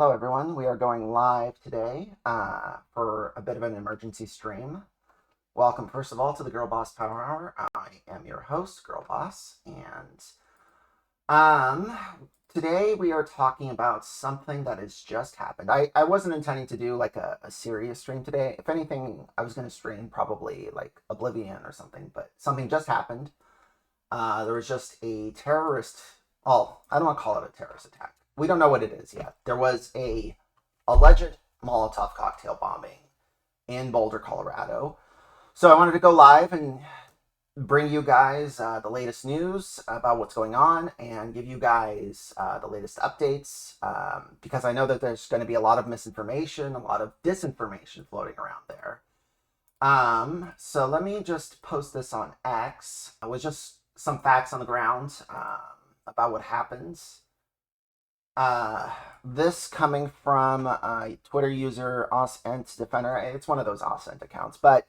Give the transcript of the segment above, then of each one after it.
Hello, everyone. We are going live today for a bit of an emergency stream. Welcome, first of all, to the GirlBoss Power Hour. I am your host, GirlBoss, and today we are talking about something that has just happened. I wasn't intending to do like a serious stream today. If anything, I was going to stream probably like Oblivion or something, but something just happened. There was just a terrorist. Well, I don't want to call it a terrorist attack. We don't know what it is yet. There was a alleged Molotov cocktail bombing in Boulder, Colorado. So I wanted to go live and bring you guys the latest news about what's going on and give you guys the latest updates because I know that there's going to be a lot of misinformation, a lot of disinformation floating around there. So let me just post this on X with just some facts on the ground about what happens. This coming from Twitter user Osent Defender. It's one of those Osent accounts, but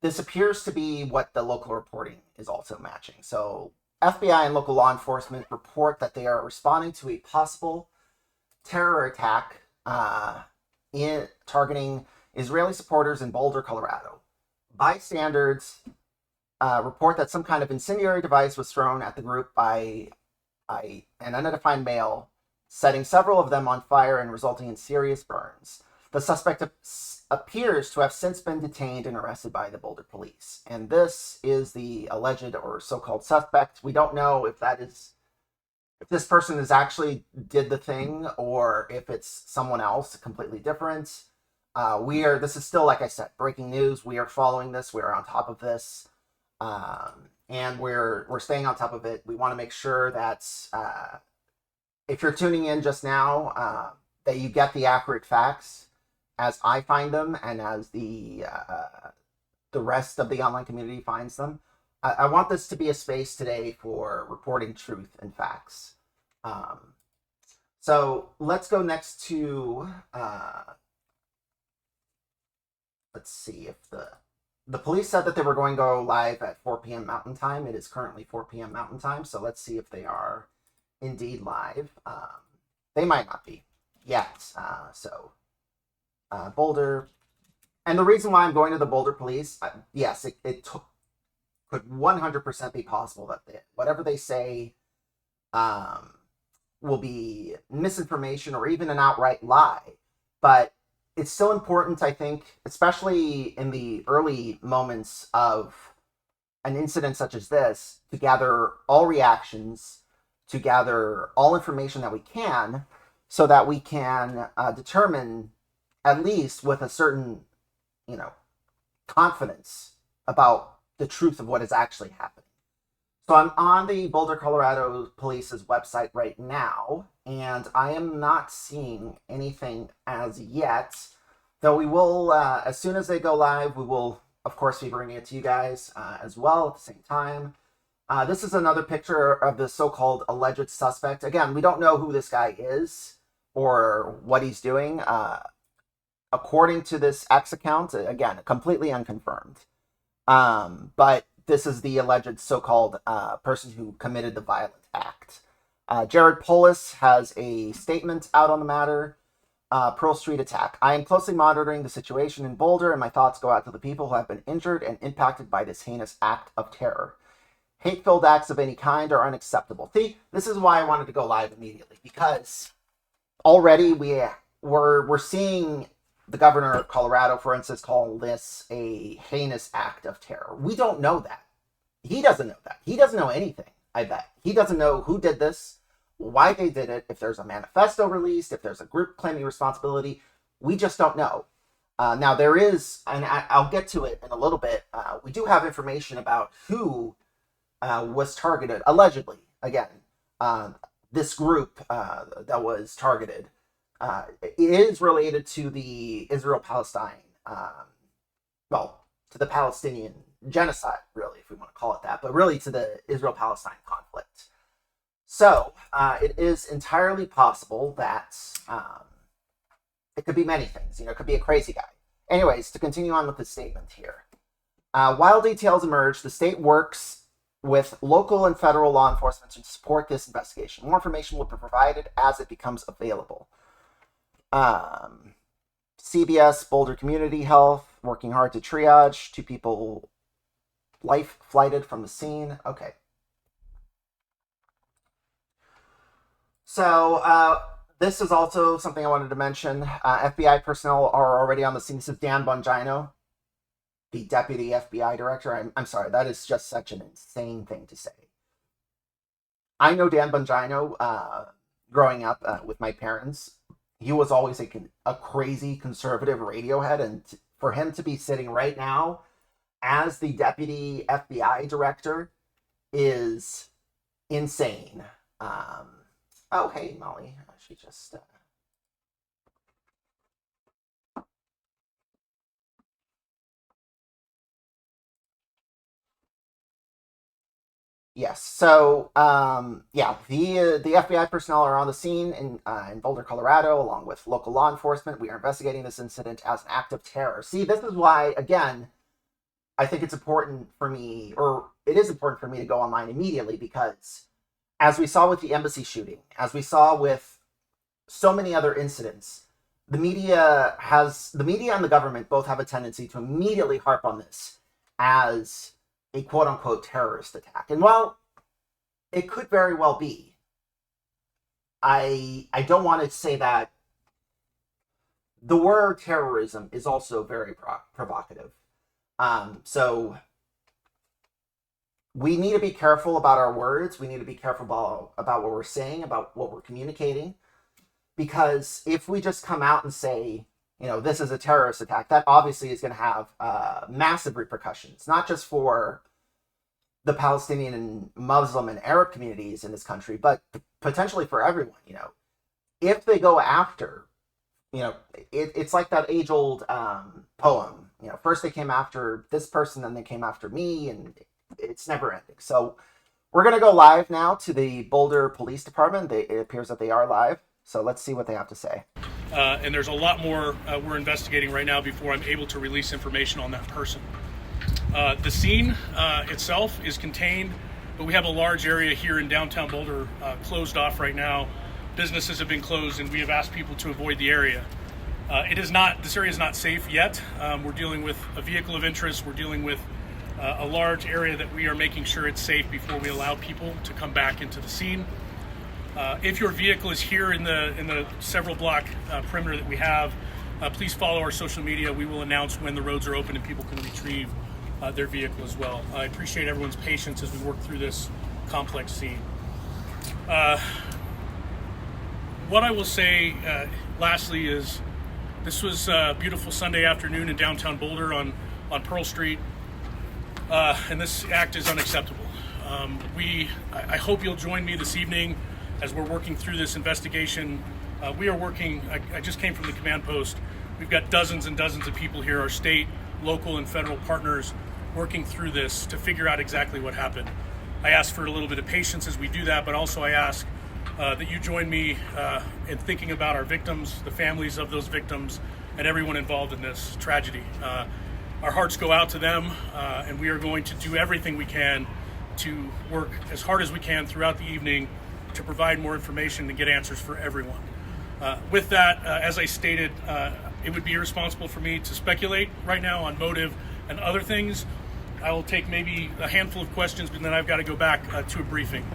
this appears to be what the local reporting is also matching. So FBI and local law enforcement report that they are responding to a possible terror attack in targeting Israeli supporters in Boulder, Colorado. Bystanders report that some kind of incendiary device was thrown at the group by an unidentified male, setting several of them on fire and resulting in serious burns. The suspect appears to have since been detained and arrested by the Boulder police. And this is the alleged or so-called suspect. We don't know if this person is actually did the thing or if it's someone else completely different. This is still, like I said, breaking news. We are following this. We are on top of this. And we're staying on top of it. We want to make sure that if you're tuning in just now, that you get the accurate facts as I find them and as the rest of the online community finds them. I want this to be a space today for reporting truth and facts. So let's go next to let's see if the police said that they were going to go live at 4 p.m. Mountain Time. It is currently 4 p.m. Mountain Time, so let's see if they are indeed live. They might not be yet. Boulder. And the reason why I'm going to the Boulder police, yes, it could 100% be possible that whatever they say will be misinformation or even an outright lie. But it's still important, I think, especially in the early moments of an incident such as this, to gather all reactions, to gather all information that we can, so that we can determine, at least with a certain, confidence about the truth of what is actually happening. So I'm on the Boulder, Colorado Police's website right now, and I am not seeing anything as yet, though we will, as soon as they go live, we will, of course, be bringing it to you guys as well at the same time. This is another picture of the so-called alleged suspect. Again, we don't know who this guy is or what he's doing. According to this X account, again, completely unconfirmed. But this is the alleged so-called person who committed the violent act. Jared Polis has a statement out on the matter. Pearl Street attack. I am closely monitoring the situation in Boulder, and my thoughts go out to the people who have been injured and impacted by this heinous act of terror. Hate-filled acts of any kind are unacceptable. See, this is why I wanted to go live immediately, because already we're seeing the governor of Colorado, for instance, call this a heinous act of terror. We don't know that. He doesn't know that. He doesn't know anything, I bet. He doesn't know who did this, why they did it, if there's a manifesto released, if there's a group claiming responsibility. We just don't know. Now, there is, and I'll get to it in a little bit, we do have information about who was targeted, allegedly, again. This group that was targeted is related to the Israel-Palestine, to the Palestinian genocide, really, if we want to call it that, but really to the Israel-Palestine conflict. So it is entirely possible that it could be many things. It could be a crazy guy. Anyways, to continue on with the statement here. While details emerge, the state works with local and federal law enforcement to support this investigation. More information will be provided as it becomes available. CBS, Boulder Community Health, working hard to triage 2 people life flighted from the scene. Okay. So this is also something I wanted to mention. FBI personnel are already on the scene. This is Dan Bongino, the deputy FBI director. I'm sorry, that is just such an insane thing to say. I know Dan Bongino growing up with my parents. He was always a crazy conservative Radiohead, and for him to be sitting right now as the deputy FBI director is insane. Oh, hey, Molly. She just... Yes. So, yeah, the FBI personnel are on the scene in Boulder, Colorado, along with local law enforcement. We are investigating this incident as an act of terror. See, this is why, again, I think it's important for me, or it is important for me to go online immediately, because as we saw with the embassy shooting, as we saw with so many other incidents, the media and the government both have a tendency to immediately harp on this as a quote-unquote terrorist attack. And while it could very well be, I don't want to say that. The word terrorism is also very provocative. So we need to be careful about our words. We need to be careful about what we're saying, about what we're communicating. Because if we just come out and say, this is a terrorist attack, that obviously is going to have massive repercussions, not just for the Palestinian and Muslim and Arab communities in this country, but potentially for everyone. If they go after, it's like that age-old poem. First they came after this person, then they came after me, and it's never ending. So we're going to go live now to the Boulder Police Department. It appears that they are live. So let's see what they have to say. And there's a lot more we're investigating right now before I'm able to release information on that person. The scene itself is contained, but we have a large area here in downtown Boulder closed off right now. Businesses have been closed, and we have asked people to avoid the area. This area is not safe yet. We're dealing with a vehicle of interest. We're dealing with a large area that we are making sure it's safe before we allow people to come back into the scene. If your vehicle is here in the several block perimeter that we have, please follow our social media. We will announce when the roads are open and people can retrieve their vehicle as well. I appreciate everyone's patience as we work through this complex scene. What I will say lastly is this was a beautiful Sunday afternoon in downtown Boulder on Pearl Street, and this act is unacceptable. I hope you'll join me this evening as we're working through this investigation. We are working, I just came from the command post. We've got dozens and dozens of people here, our state, local, and federal partners, working through this to figure out exactly what happened. I ask for a little bit of patience as we do that, but also I ask that you join me in thinking about our victims, the families of those victims, and everyone involved in this tragedy. Our hearts go out to them, and we are going to do everything we can to work as hard as we can throughout the evening to provide more information and get answers for everyone. With that, as I stated, it would be irresponsible for me to speculate right now on motive and other things. I will take maybe a handful of questions, but then I've got to go back to a briefing.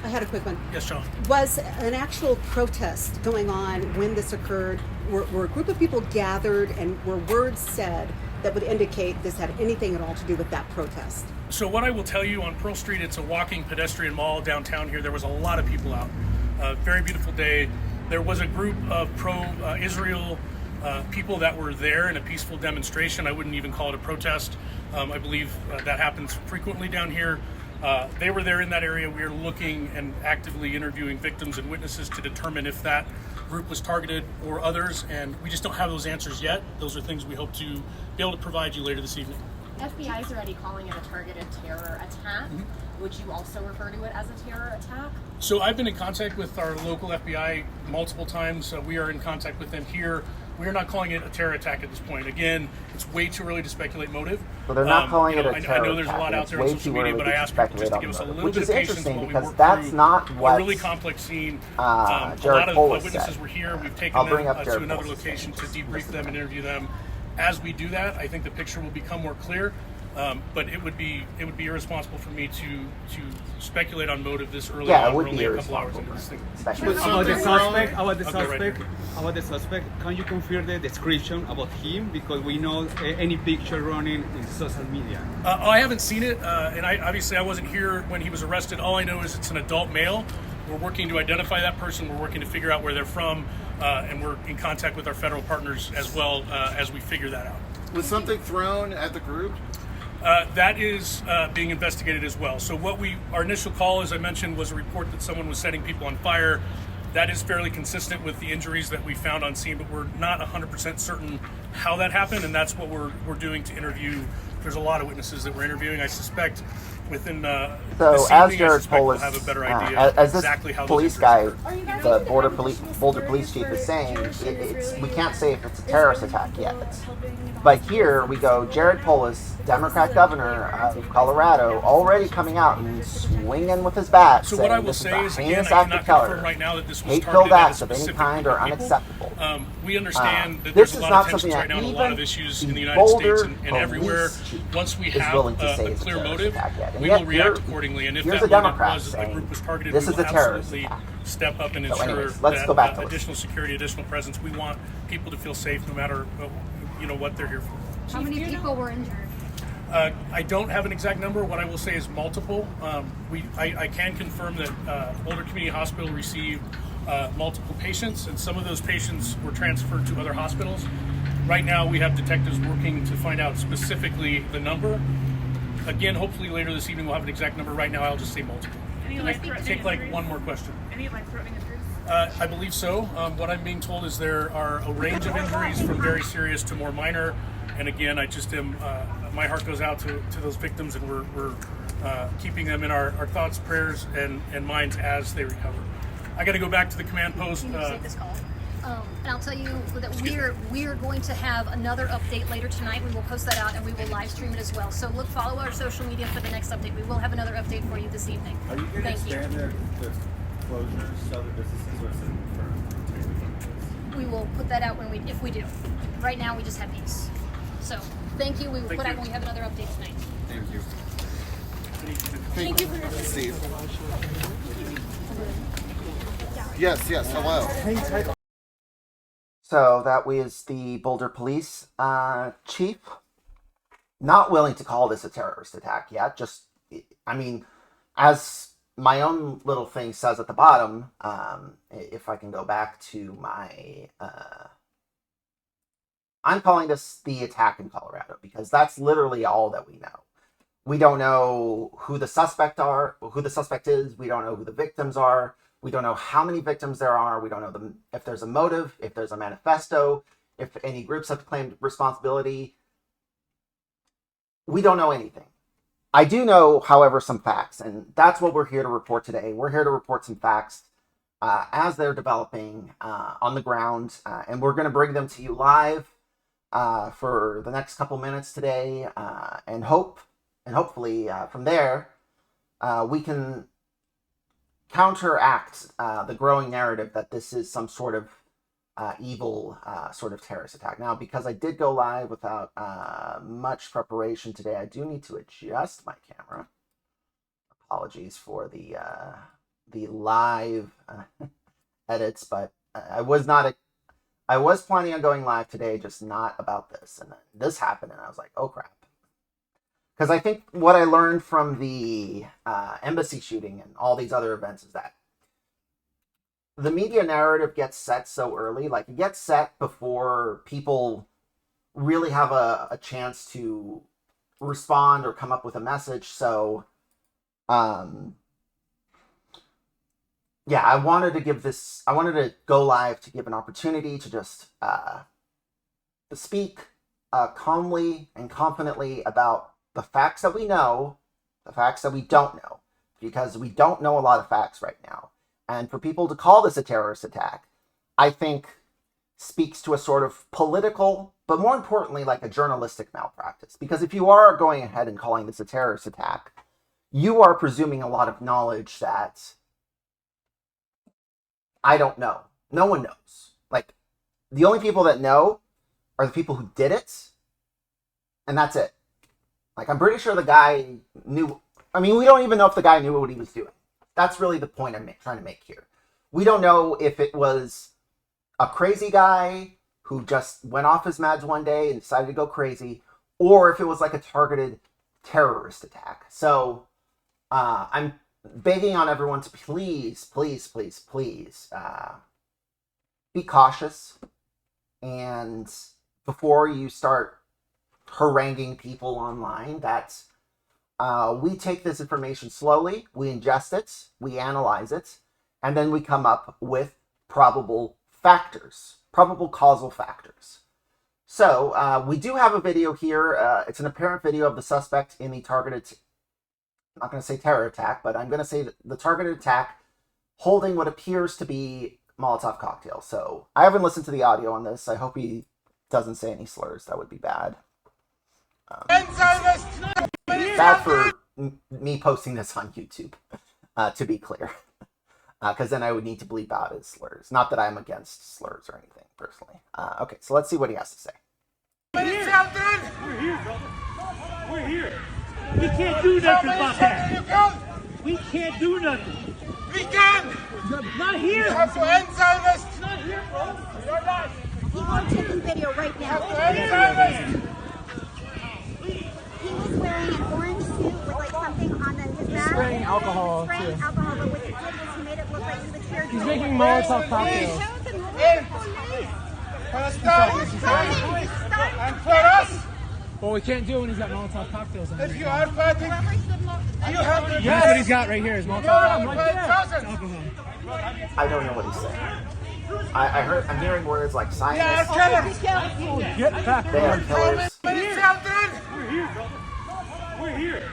I had a quick one. Yes, Sean. Was an actual protest going on when this occurred? Were a group of people gathered, and were words said that would indicate this had anything at all to do with that protest? So what I will tell you, on Pearl Street, it's a walking pedestrian mall downtown here. There was a lot of people out. Very beautiful day. There was a group of pro-Israel people that were there in a peaceful demonstration. I wouldn't even call it a protest. I believe that happens frequently down here. They were there in that area. We are looking and actively interviewing victims and witnesses to determine if that group was targeted or others, and we just don't have those answers yet. Those are things we hope to be able to provide you later this evening. FBI is already calling it a targeted terror attack. Mm-hmm. Would you also refer to it as a terror attack? So I've been in contact with our local FBI multiple times. We are in contact with them here. We are not calling it a terror attack at this point. Again, it's way too early to speculate motive. So they're not calling it a terror attack. I know there's a lot out there on social media, but I ask people just to give us a little bit of patience while we work that's through not what a really complex scene. A Jared lot of Polis witnesses said. were here. We've taken them to Jared another Polis' location to debrief them and interview them. As we do that, I think the picture will become more clear. But it would be irresponsible for me to speculate on motive this early. Yeah, on. it would We're be only a couple hours irresponsible. into this thing. About the Okay, suspect, can you confirm the description about him? Because we know any picture running in social media. I haven't seen it, and I wasn't here when he was arrested. All I know is it's an adult male. We're working to identify that person. We're working to figure out where they're from, and we're in contact with our federal partners as well as we figure that out. Was something thrown at the group? That is being investigated as well. So our initial call, as I mentioned, was a report that someone was setting people on fire. That is fairly consistent with the injuries that we found on scene, but we're not 100% certain how that happened, and that's what we're doing to interview. There's a lot of witnesses that we're interviewing. I suspect within this as evening, Jared Polis, we'll have a better idea as this exactly how police those guy, injuries the Boulder police chief is saying, we can't say if it's a terrorist attack yet. But here we go, Jared Polis, Democrat governor of Colorado, already coming out and swinging with his bat, So saying what I will this say is is, a again, heinous I act of cannot terror. confirm right now that this was Hate-filled targeted at a acts of any specific kind group are of people. unacceptable. We understand that This there's a is lot not of tensions something right that now and a even lot of issues in the the United States Boulder and everywhere. police chief Once we is have willing to say a it's a clear terrorist motive, attack yet. And we yet will react here- accordingly. And if here's that a Democrat was a group was targeted, this we is will a terrorist absolutely attack. step up and So ensure anyways, let's that go back to additional security, additional presence. We want people to feel safe no matter what they're here for. How many people were injured? I don't have an exact number. What I will say is multiple. I can confirm that Boulder Community Hospital received multiple patients, and some of those patients were transferred to other hospitals. Right now, we have detectives working to find out specifically the number. Again, hopefully later this evening we'll have an exact number. Right now, I'll just say multiple. Any life-threatening Take injuries? one more question. Any life-threatening injuries? I believe so. What I'm being told is there are a range of injuries from very serious to more minor. And again, I just am. My heart goes out to those victims, and we're keeping them in our thoughts, prayers, and minds as they recover. I got to go back to the command post. Can you save this call? And I'll tell you that we are going to have another update later tonight. We will post that out and we will live stream it as well. So follow our social media for the next update. We will have another update for you this evening. Are you going to expand the closures to other businesses, or is it for? We will put that out if we do. Right now, we just have these. So thank you. We will put out when we have another update tonight. Thank you. Thank you for your Steve. Yes, hello. So that was the Boulder police chief. Not willing to call this a terrorist attack yet. Just, I mean, as my own little thing says at the bottom, if I can go back to my... I'm calling this the attack in Colorado because that's literally all that we know. We don't know who the suspect is. We don't know who the victims are. We don't know how many victims there are. We don't know if there's a motive, if there's a manifesto, if any groups have claimed responsibility. We don't know anything. I do know, however, some facts, and that's what we're here to report today. We're here to report some facts as they're developing on the ground, and we're going to bring them to you live for the next couple minutes today, and hopefully from there we can counteract the growing narrative that this is some sort of evil sort of terrorist attack. Now, because I did go live without much preparation today, I do need to adjust my camera. Apologies for the live edits, but I was planning on going live today, just not about this. And then this happened, and I was like, oh crap. Because I think what I learned from the embassy shooting and all these other events is that the media narrative gets set so early. Like, it gets set before people really have a chance to respond or come up with a message. So, yeah, I wanted to go live to give an opportunity to just speak calmly and confidently about the facts that we know, the facts that we don't know, because we don't know a lot of facts right now. And for people to call this a terrorist attack, I think speaks to a sort of political, but more importantly, like a journalistic malpractice. Because if you are going ahead and calling this a terrorist attack, you are presuming a lot of knowledge that I don't know. No one knows. Like, the only people that know are the people who did it, and that's it. Like, I'm pretty sure the guy knew. I mean, we don't even know if the guy knew what he was doing. That's really the point I'm trying to make here. We don't know if it was a crazy guy who just went off his meds one day and decided to go crazy, or if it was like a targeted terrorist attack. So I'm begging on everyone to please, please, please, please be cautious. And before you start haranguing people online, that we take this information slowly, we ingest it, we analyze it, and then we come up with probable factors, probable causal factors. So we do have a video here. It's an apparent video of the suspect in the targeted, I'm not going to say terror attack, but I'm going to say the targeted attack holding what appears to be Molotov cocktails. So I haven't listened to the audio on this. I hope he doesn't say any slurs. That would be bad. Bad for me posting this on YouTube, to be clear. Because then I would need to bleep out his slurs. Not that I'm against slurs or anything, personally. Okay, so let's see what he has to say. We're here, brother. We're here. We can't do nothing about that. We can't do nothing. We can! Not here. You have to answer this! Not here, bro. You're not! People are taking video right You now. have to answer this! He was wearing an orange suit with like something on his back. Spraying alcohol, Spraying too. alcohol, but what he did was he made it look like he was here. He's making Molotov cocktails. And for us, Well, we can't do it when he's got Molotov cocktails on if him. you are fighting, you have to That's what he's got right here is Molotov cocktails. Alcohol. I don't know what he's saying. I'm hearing words like Yeah, scientists. killers! Get back. They are killers. Many children! We're here, brother. We're here.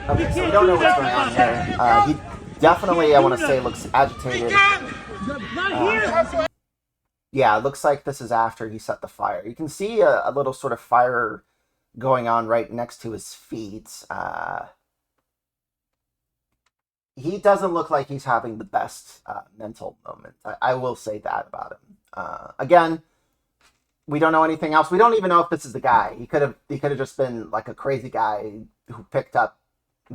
Okay, so we don't know what's going on here. He definitely, I want to say, looks We agitated. can! Not You here. have to Yeah, it looks like this is after he set the fire. You can see a little sort of fire going on right next to his feet. He doesn't look like he's having the best mental moment. I will say that about him. Again, we don't know anything else. We don't even know if this is the guy. He could have just been like a crazy guy who picked up,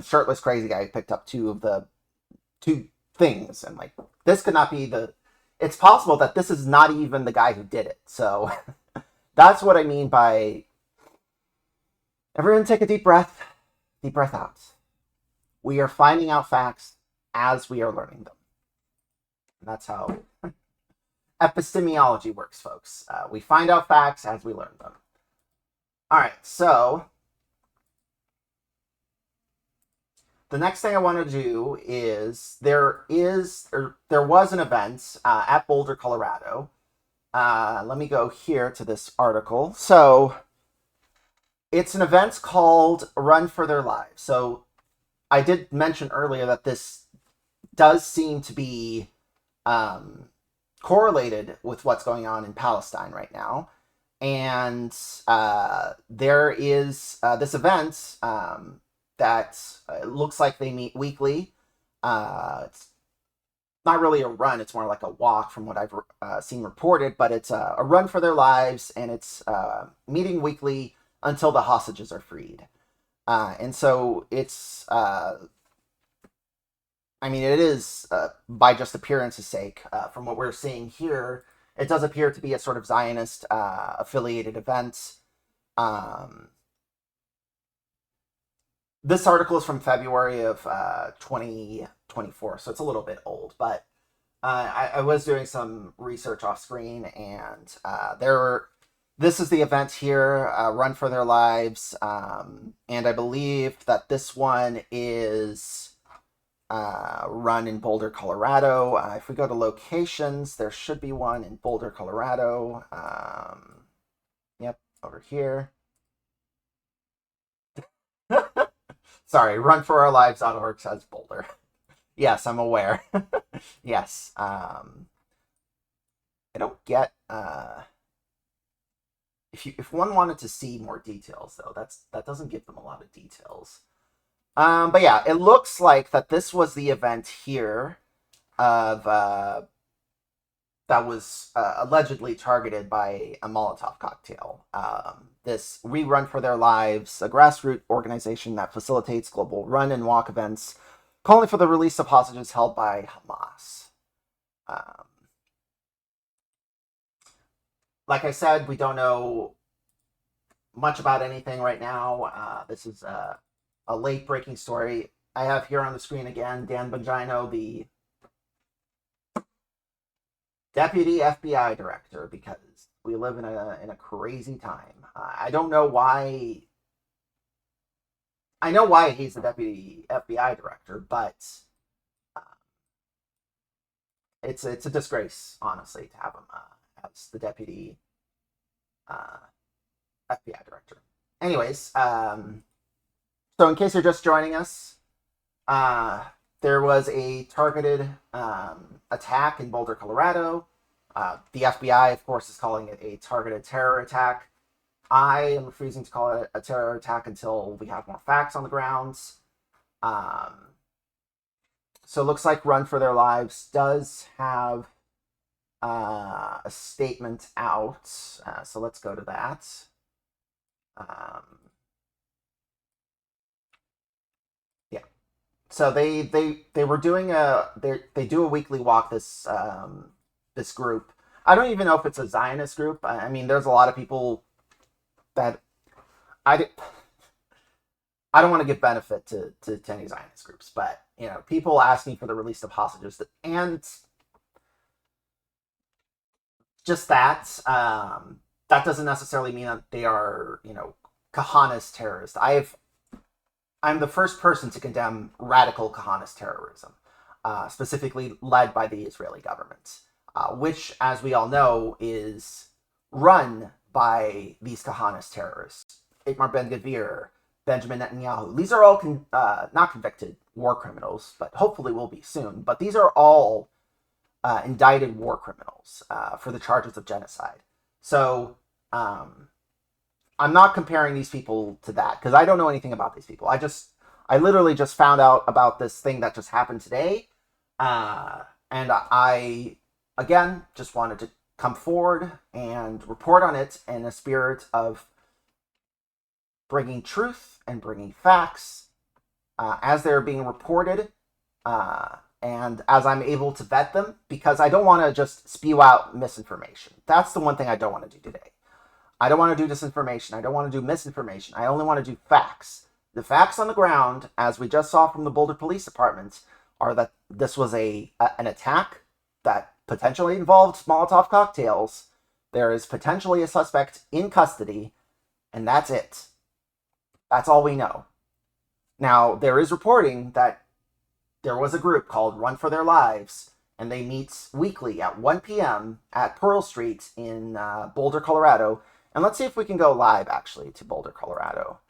shirtless crazy guy who picked up two things, and like this could not be the. It's possible that this is not even the guy who did it. So that's what I mean by everyone take a deep breath out. We are finding out facts as we are learning them. And that's how epistemology works, folks. We find out facts as we learn them. All right, so the next thing I want to do is there was an event at Boulder, Colorado. Let me go here to this article. So it's an event called Run for Their Lives. So I did mention earlier that this does seem to be correlated with what's going on in Palestine right now. And there is this event that looks like they meet weekly. It's not really a run, it's more like a walk from what I've seen reported, but it's a run for their lives, and it's meeting weekly until the hostages are freed. And so it's, it is, by just appearance's sake, from what we're seeing here, it does appear to be a sort of Zionist affiliated event. This article is from February of 2024, so it's a little bit old, but I was doing some research off screen, and this is the event here, Run for Their Lives, and I believe that this one is run in Boulder, Colorado. If we go to locations, there should be one in Boulder, Colorado. Yep, over here. Sorry, runforourlives.org says Boulder. Yes, I'm aware. Yes. I don't get if one wanted to see more details though, that doesn't give them a lot of details. But yeah, it looks like that this was the event here of that was allegedly targeted by a Molotov cocktail. This We Run for Their Lives, a grassroots organization that facilitates global run and walk events, calling for the release of hostages held by Hamas. Like I said, we don't know much about anything right now. This is a late breaking story. I have here on the screen again Dan Bongino, the deputy FBI director, because we live in a crazy time. I don't know why. I know why he's the deputy FBI director, but it's a disgrace, honestly, to have him as the deputy FBI director. Anyways, so in case you're just joining us, there was a targeted attack in Boulder, Colorado. The FBI, of course, is calling it a targeted terror attack. I am refusing to call it a terror attack until we have more facts on the grounds. So it looks like Run for Their Lives does have a statement out. So let's go to that. Yeah. So they were doing they do a weekly walk, this this group. I don't even know if it's a Zionist group. I mean, there's a lot of people that I don't want to give benefit to any Zionist groups, but you know, people asking for the release of hostages and just that that doesn't necessarily mean that they are, you know, Kahanist terrorists. I'm the first person to condemn radical Kahanist terrorism, specifically led by the Israeli government, which, as we all know, is run by these Kahanist terrorists. Itamar Ben-Gvir, Benjamin Netanyahu. These are all not convicted war criminals, but hopefully will be soon. But these are all indicted war criminals for the charges of genocide. So I'm not comparing these people to that because I don't know anything about these people. I literally just found out about this thing that just happened today. And I, again, just wanted to come forward and report on it in a spirit of bringing truth and bringing facts as they're being reported and as I'm able to vet them, because I don't want to just spew out misinformation. That's the one thing I don't want to do today. I don't want to do disinformation. I don't want to do misinformation. I only want to do facts. The facts on the ground, as we just saw from the Boulder Police Department, are that this was an attack that potentially involved Molotov cocktails. There is potentially a suspect in custody, and that's it. That's all we know. Now, there is reporting that there was a group called Run for Their Lives, and they meet weekly at 1 p.m. at Pearl Street in Boulder, Colorado. And let's see if we can go live, actually, to Boulder, Colorado.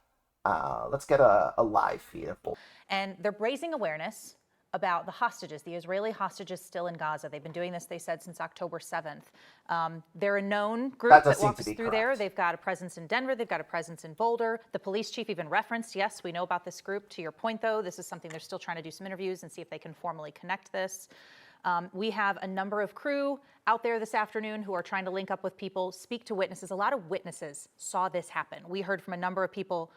Let's get a live feed of Boulder. And they're raising awareness about the hostages, the Israeli hostages still in Gaza. They've been doing this, they said, since October 7th. They're a known group that walks through there. They've got a presence in Denver. They've got a presence in Boulder. The police chief even referenced, yes, we know about this group. To your point, though, this is something they're still trying to do some interviews and see if they can formally connect this. We have a number of crew out there this afternoon who are trying to link up with people, speak to witnesses. A lot of witnesses saw this happen. We heard from a number of people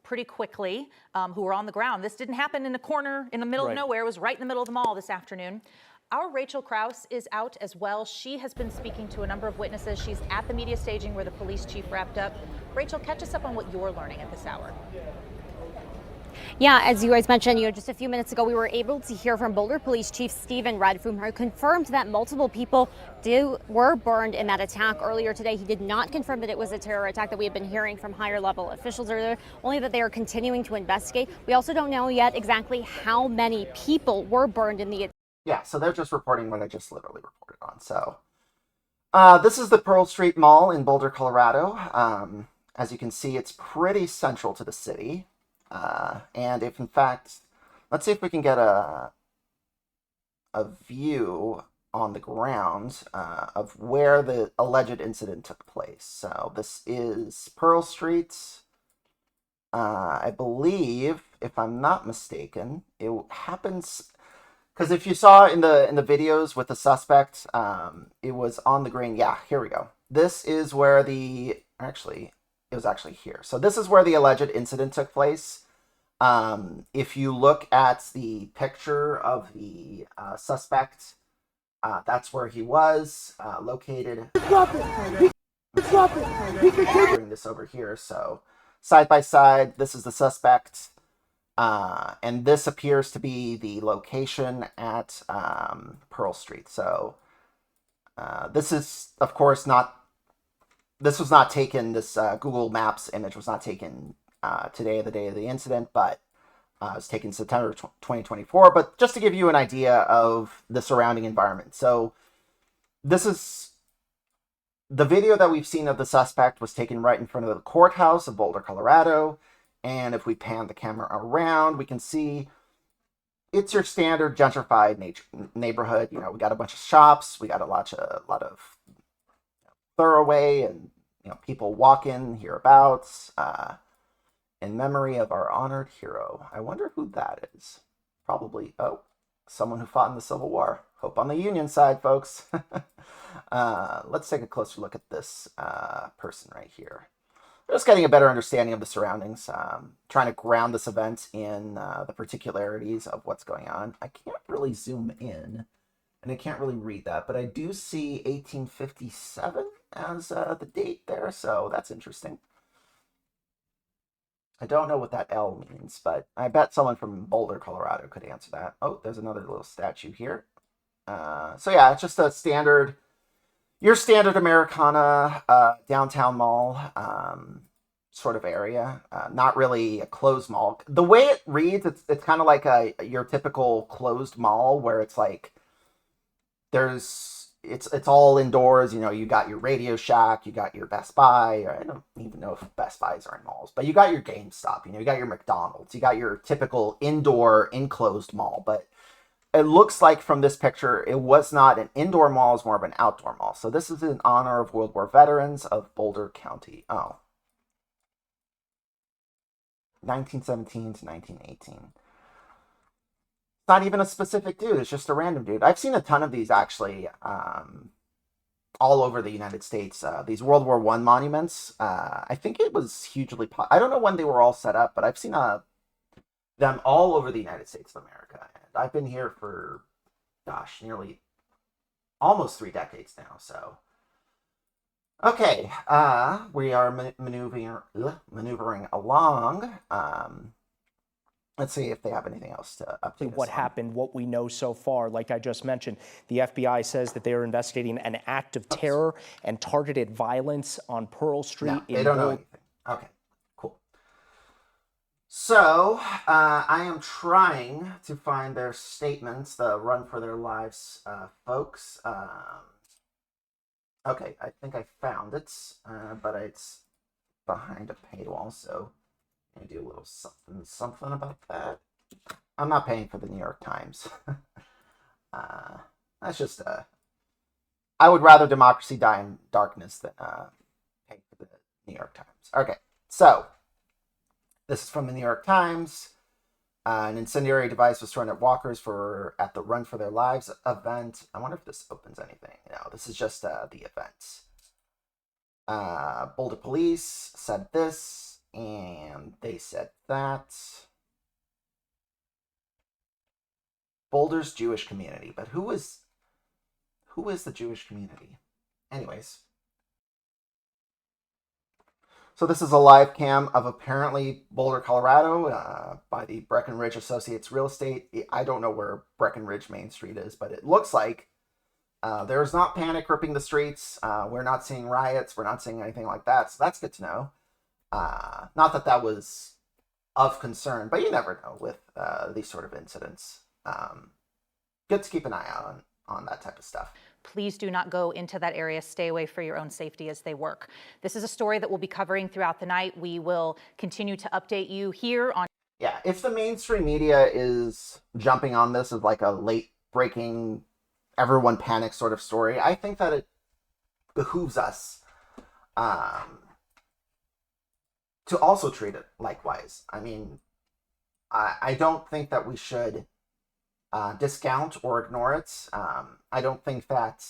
pretty quickly who were on the ground. This didn't happen in a corner in the middle of nowhere. It was right in the middle of the mall this afternoon. Our Rachel Krause is out as well. She has been speaking to a number of witnesses. She's at the media staging where the police chief wrapped up. Rachel, catch us up on what you're learning at this hour. Yeah, as you guys mentioned, just a few minutes ago, we were able to hear from Boulder Police Chief Stephen Redfern, who confirmed that multiple people were burned in that attack earlier today. He did not confirm that it was a terror attack that we have been hearing from higher level officials earlier, only that they are continuing to investigate. We also don't know yet exactly how many people were burned in the attack. Yeah, so they're just reporting what I just literally reported on. So this is the Pearl Street Mall in Boulder, Colorado. As you can see, it's pretty central to the city. And if in fact, let's see if we can get a a view on the ground of where the alleged incident took place. So this is Pearl Street. I believe, if I'm not mistaken, it happens because if you saw in the videos with the suspect, it was on the green. Yeah, here we go. This is where it was actually here. So this is where the alleged incident took place. If you look at the picture of the suspect, that's where he was located. Bring this over here. So side by side, this is the suspect, and this appears to be the location at Pearl Street. So this is, of course, this was not taken, this Google Maps image was not taken today, the day of the incident, but it was taken September 2024. But just to give you an idea of the surrounding environment. So this is the video that we've seen of the suspect was taken right in front of the courthouse of Boulder, Colorado. And if we pan the camera around, we can see it's your standard gentrified neighborhood. You know, we got a bunch of shops, we got a lot of thoroughway, and people walking hereabouts in memory of our honored hero. I wonder who that is. Probably someone who fought in the Civil War. Hope on the Union side, folks. Let's take a closer look at this person right here. Just getting a better understanding of the surroundings, trying to ground this event in the particularities of what's going on. I can't really zoom in, and I can't really read that, but I do see 1857 as the date there, so that's interesting. I don't know what that L means, but I bet someone from Boulder, Colorado could answer that. Oh, there's another little statue here. So yeah, it's just a standard, your standard Americana downtown mall sort of area. Not really a closed mall. The way it reads, it's kind of like your typical closed mall where it's like it's all indoors. You got your Radio Shack, you got your Best Buy. I don't even know if Best Buys are in malls, but you got your GameStop. You got your McDonald's. You got your typical indoor enclosed mall. But it looks like from this picture, it was not an indoor mall, it's more of an outdoor mall. So this is in honor of World War veterans of Boulder County. Oh. 1917 to 1918. Not even a specific dude, it's just a random dude. I've seen a ton of these actually all over the United States. These World War I monuments. I think it was hugely I don't know when they were all set up, but I've seen them all over the United States of America. And I've been here for, gosh, nearly almost 3 decades now. So, okay, we are maneuvering along. Let's see if they have anything else to update. What happened, what we know so far, like I just mentioned, the FBI says that they are investigating an act of terror and targeted violence on Pearl Street. No, they don't know anything. Okay, cool. So I am trying to find their statements, the run for their lives folks. Okay, I think I found it, but it's behind a paywall, so I'm gonna do a little something about that. I'm not paying for the New York Times. That's just I would rather democracy die in darkness than pay for the New York Times. Okay, so this is from the New York Times. An incendiary device was thrown at walkers at the Run for Their Lives event. I wonder if this opens anything. No, this is just the event. Boulder police said this. And they said that Boulder's Jewish community, but who is the Jewish community? Anyways, so this is a live cam of apparently Boulder, Colorado, by the Breckenridge Associates Real Estate. I don't know where Breckenridge Main Street is, but it looks like there's not panic gripping the streets. We're not seeing riots. We're not seeing anything like that. So that's good to know. Not that that was of concern, but you never know with these sort of incidents. Good to keep an eye out on that type of stuff. Please do not go into that area. Stay away for your own safety as they work. This is a story that we'll be covering throughout the night. We will continue to update you here on. Yeah, if the mainstream media is jumping on this as like a late breaking everyone panic sort of story. I think that it behooves us to also treat it likewise. I mean, I don't think that we should discount or ignore it. I don't think that,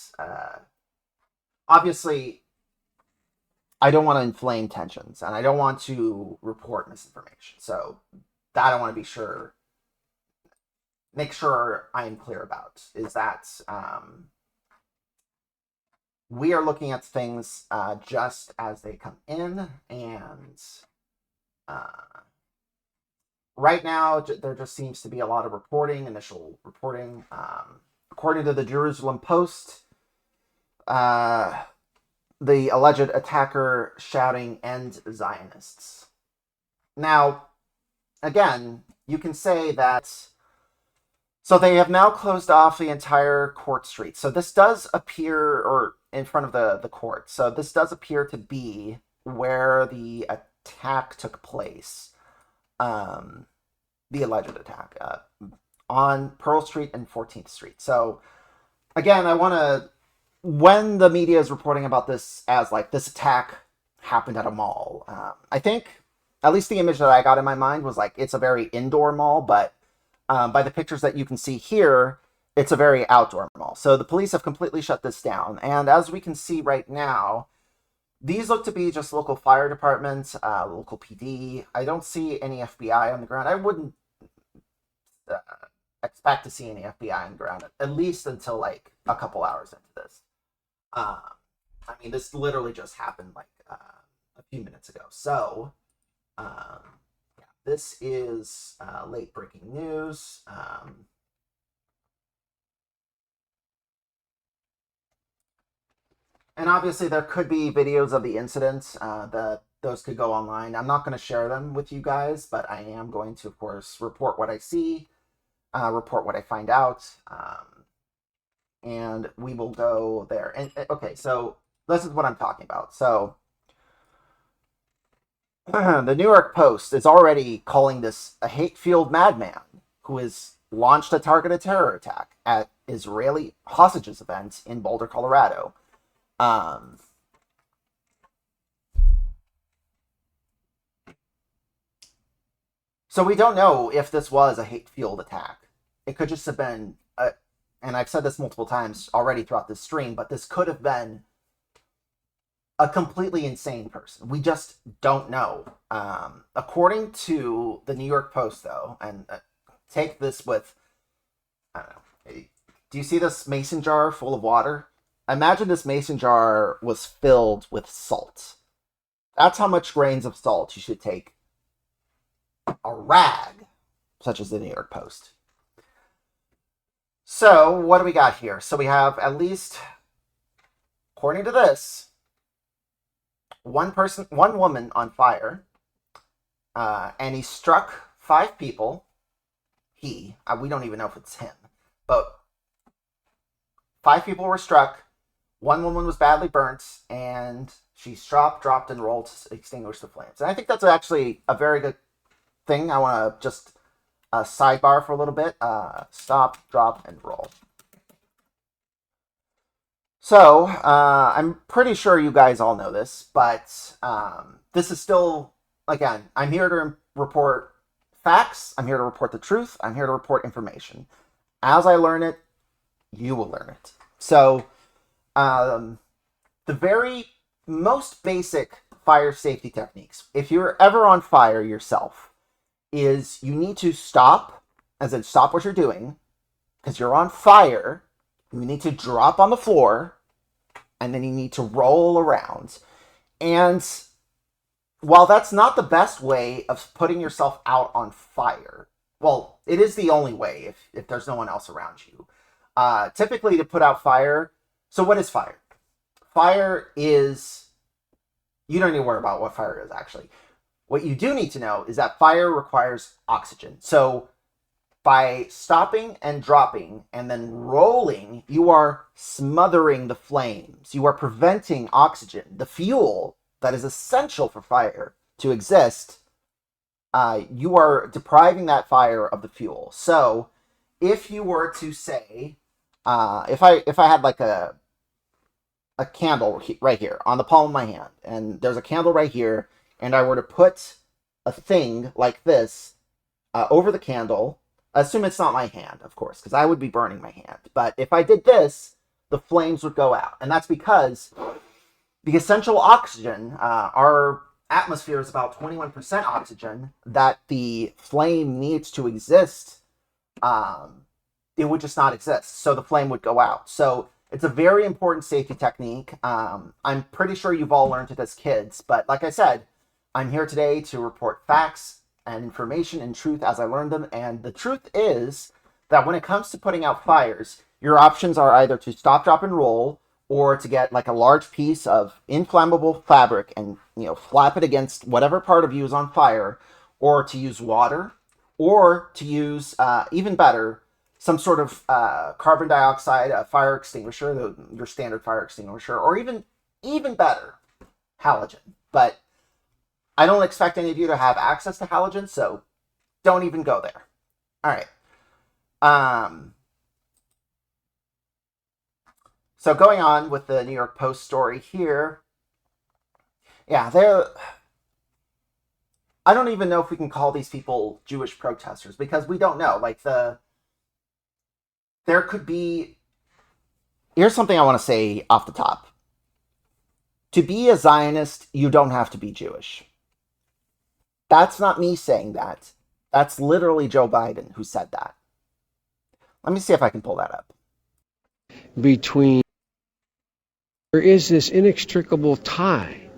obviously, I don't want to inflame tensions, and I don't want to report misinformation. So that I want to be sure, make sure I am clear about, is that we are looking at things just as they come in, and right now there just seems to be a lot of reporting, initial reporting. According to the Jerusalem Post, the alleged attacker shouting, "End Zionists." Now, again, you can say that, so they have now closed off the entire court street. So this does appear, or in front of the court, so this does appear to be where the attack took place. The alleged attack on Pearl Street and 14th Street. So, again, I want to, when the media is reporting about this as like this attack happened at a mall, I think at least the image that I got in my mind was like it's a very indoor mall, but by the pictures that you can see here, it's a very outdoor mall. So the police have completely shut this down, and as we can see right now, these look to be just local fire departments, local PD. I don't see any FBI on the ground. I wouldn't expect to see any FBI on the ground, at least until like a couple hours into this. I mean, this literally just happened like a few minutes ago. So, yeah, this is late breaking news. And obviously there could be videos of the incident that those could go online. I'm not going to share them with you guys, but I am going to, of course, report what I see, report what I find out, and we will go there. And okay, so this is what I'm talking about. So the New York Post is already calling this a hate-fueled madman who has launched a targeted terror attack at Israeli hostages event in Boulder, Colorado. So we don't know if this was a hate-fueled attack. It could just have been, and I've said this multiple times already throughout this stream, but this could have been a completely insane person. We just don't know. According to the New York Post, though, and take this with, I don't know, do you see this mason jar full of water? Imagine this mason jar was filled with salt. That's how much grains of salt you should take a rag, such as the New York Post. So, what do we got here? So we have at least, according to this, one woman on fire, and he struck 5 people. We don't even know if it's him, but 5 people were struck. 1 woman was badly burnt, and she dropped, and rolled to extinguish the flames. And I think that's actually a very good thing. I want to just sidebar for a little bit. Stop, drop, and roll. So, I'm pretty sure you guys all know this, but this is still, again, I'm here to report facts. I'm here to report the truth. I'm here to report information. As I learn it, you will learn it. So, the very most basic fire safety techniques, if you're ever on fire yourself, is you need to stop, as in stop what you're doing, because you're on fire. You need to drop on the floor, and then you need to roll around. And while that's not the best way of putting yourself out on fire, well, it is the only way if there's no one else around you. Typically, to put out fire, so what is fire? Fire is, you don't need to worry about what fire is, actually. What you do need to know is that fire requires oxygen. So by stopping and dropping and then rolling, you are smothering the flames. You are preventing oxygen, the fuel that is essential for fire to exist. You are depriving that fire of the fuel. So if you were to say, if I had like a candle right here on the palm of my hand, and there's a candle right here, and I were to put a thing like this over the candle, assume it's not my hand, of course, because I would be burning my hand. But if I did this, the flames would go out. And that's because the essential oxygen, our atmosphere is about 21% oxygen, that the flame needs to exist, it would just not exist. So the flame would go out. So it's a very important safety technique. I'm pretty sure you've all learned it as kids. But like I said, I'm here today to report facts and information and truth as I learned them. And the truth is that when it comes to putting out fires, your options are either to stop, drop, and roll, or to get like a large piece of inflammable fabric and, you know, flap it against whatever part of you is on fire, or to use water, or to use, even better, some sort of carbon dioxide fire extinguisher, your standard fire extinguisher, or even better, halogen. But I don't expect any of you to have access to halogen, so don't even go there. All right. So going on with the New York Post story here. Yeah, I don't even know if we can call these people Jewish protesters, because we don't know. Like, there could be... Here's something I want to say off the top. To be a Zionist, you don't have to be Jewish. That's not me saying that. That's literally Joe Biden who said that. Let me see if I can pull that up. There is this inextricable tie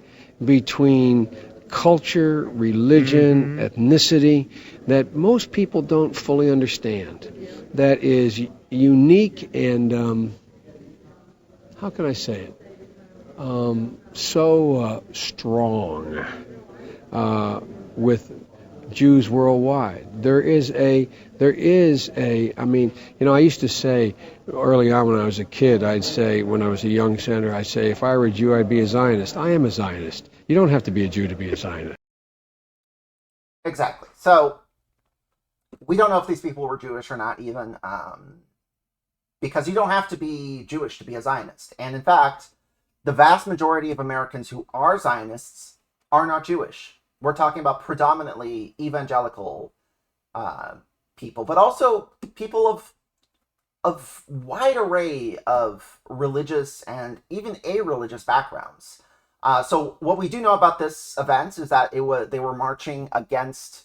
between culture, religion, ethnicity that most people don't fully understand. That is unique and, how can I say it? So strong with Jews worldwide. There is a, I mean, you know, I used to say early on when I was a kid, I'd say, when I was a young senator, I'd say, if I were a Jew, I'd be a Zionist. I am a Zionist. You don't have to be a Jew to be a Zionist. Exactly. So, we don't know if these people were Jewish or not even, because you don't have to be Jewish to be a Zionist. And in fact, the vast majority of Americans who are Zionists are not Jewish. We're talking about predominantly evangelical people, but also people of wide array of religious and even a-religious backgrounds. So what we do know about this event is that they were marching against,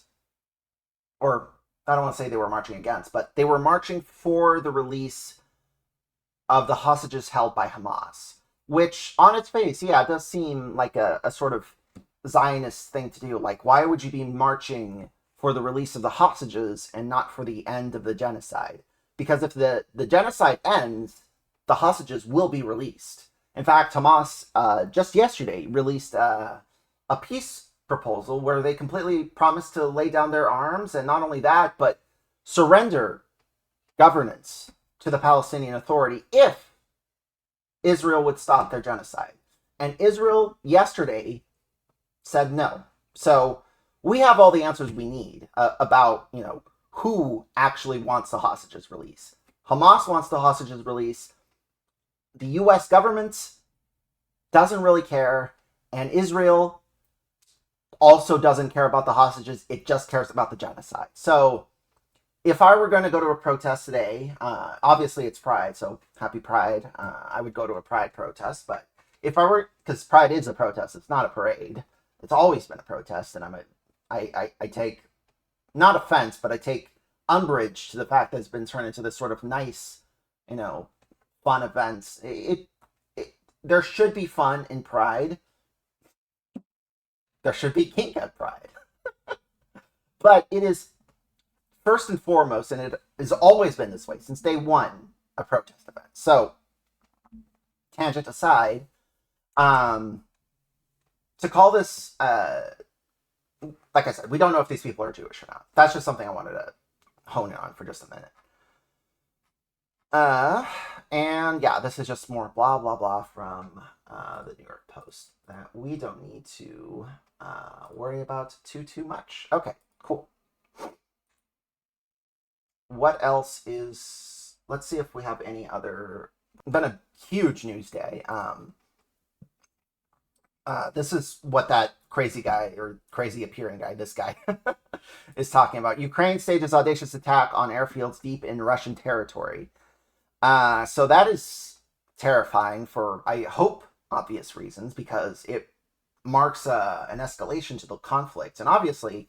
or I don't want to say they were marching against, but they were marching for the release of the hostages held by Hamas, which on its face, yeah, it does seem like a sort of Zionist thing to do. Like, why would you be marching for the release of the hostages and not for the end of the genocide? Because if the genocide ends, the hostages will be released. In fact, Hamas just yesterday released a peace proposal where they completely promised to lay down their arms, and not only that, but surrender governance to the Palestinian Authority if Israel would stop their genocide. And Israel yesterday said no. So we have all the answers we need about, you know, who actually wants the hostages release. Hamas wants the hostages release. The U.S. government doesn't really care, and Israel also doesn't care about the hostages. It just cares about the genocide. So if I were going to go to a protest today, obviously it's Pride, so happy Pride. I would go to a Pride protest, but if I were, because Pride is a protest, it's not a parade. It's always been a protest, and I take, not offense, but I take umbrage to the fact that it's been turned into this sort of nice, you know, fun events. There should be fun in Pride. There should be kink at Pride. But it is first and foremost, and it has always been this way since day one, a protest event. So, tangent aside, to call this, like I said, we don't know if these people are Jewish or not. That's just something I wanted to hone in on for just a minute. And yeah, this is just more blah, blah, blah from the New York Post that we don't need to worry about too much. Okay, cool. what else is? Let's see if we have any other. Been a huge news day. This is what that crazy guy, or crazy appearing guy, this guy, is talking about. Ukraine stages audacious attack on airfields deep in Russian territory. So that is terrifying for, I hope, obvious reasons, because it marks an escalation to the conflict. And obviously,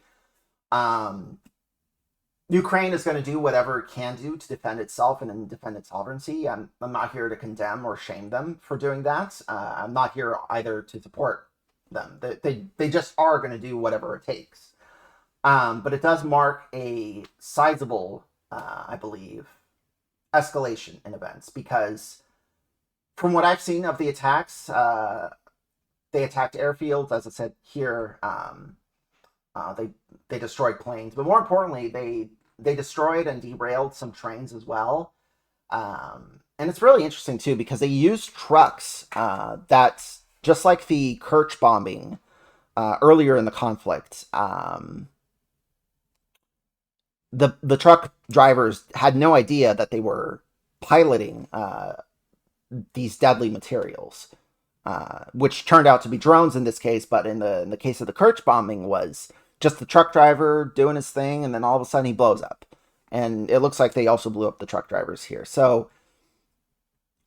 Ukraine is going to do whatever it can do to defend itself and defend its sovereignty. I'm not here to condemn or shame them for doing that. I'm not here either to support them. They just are going to do whatever it takes. But it does mark a sizable, I believe, escalation in events, because from what I've seen of the attacks, they attacked airfields, as I said here. They destroyed planes, but more importantly, they destroyed and derailed some trains as well. And it's really interesting too, because they used trucks that, just like the Kerch bombing earlier in the conflict, the truck drivers had no idea that they were piloting these deadly materials, which turned out to be drones in this case. But in the case of the Kerch bombing, was just the truck driver doing his thing, and then all of a sudden he blows up. And it looks like they also blew up the truck drivers here. So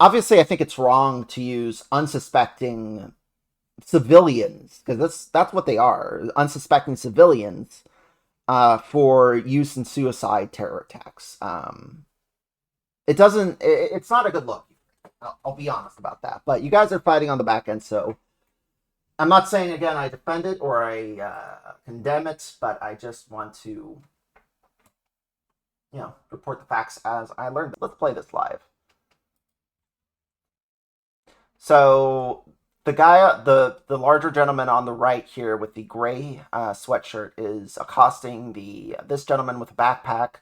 obviously, I think it's wrong to use unsuspecting civilians, because that's what they are, unsuspecting civilians, for use in suicide terror attacks. It's not a good look. I'll be honest about that. But you guys are fighting on the back end, so I'm not saying, again, I defend it or I condemn it, but I just want to, report the facts as I learned them. Let's play this live. So the guy, the larger gentleman on the right here with the gray sweatshirt, is accosting this gentleman with a backpack.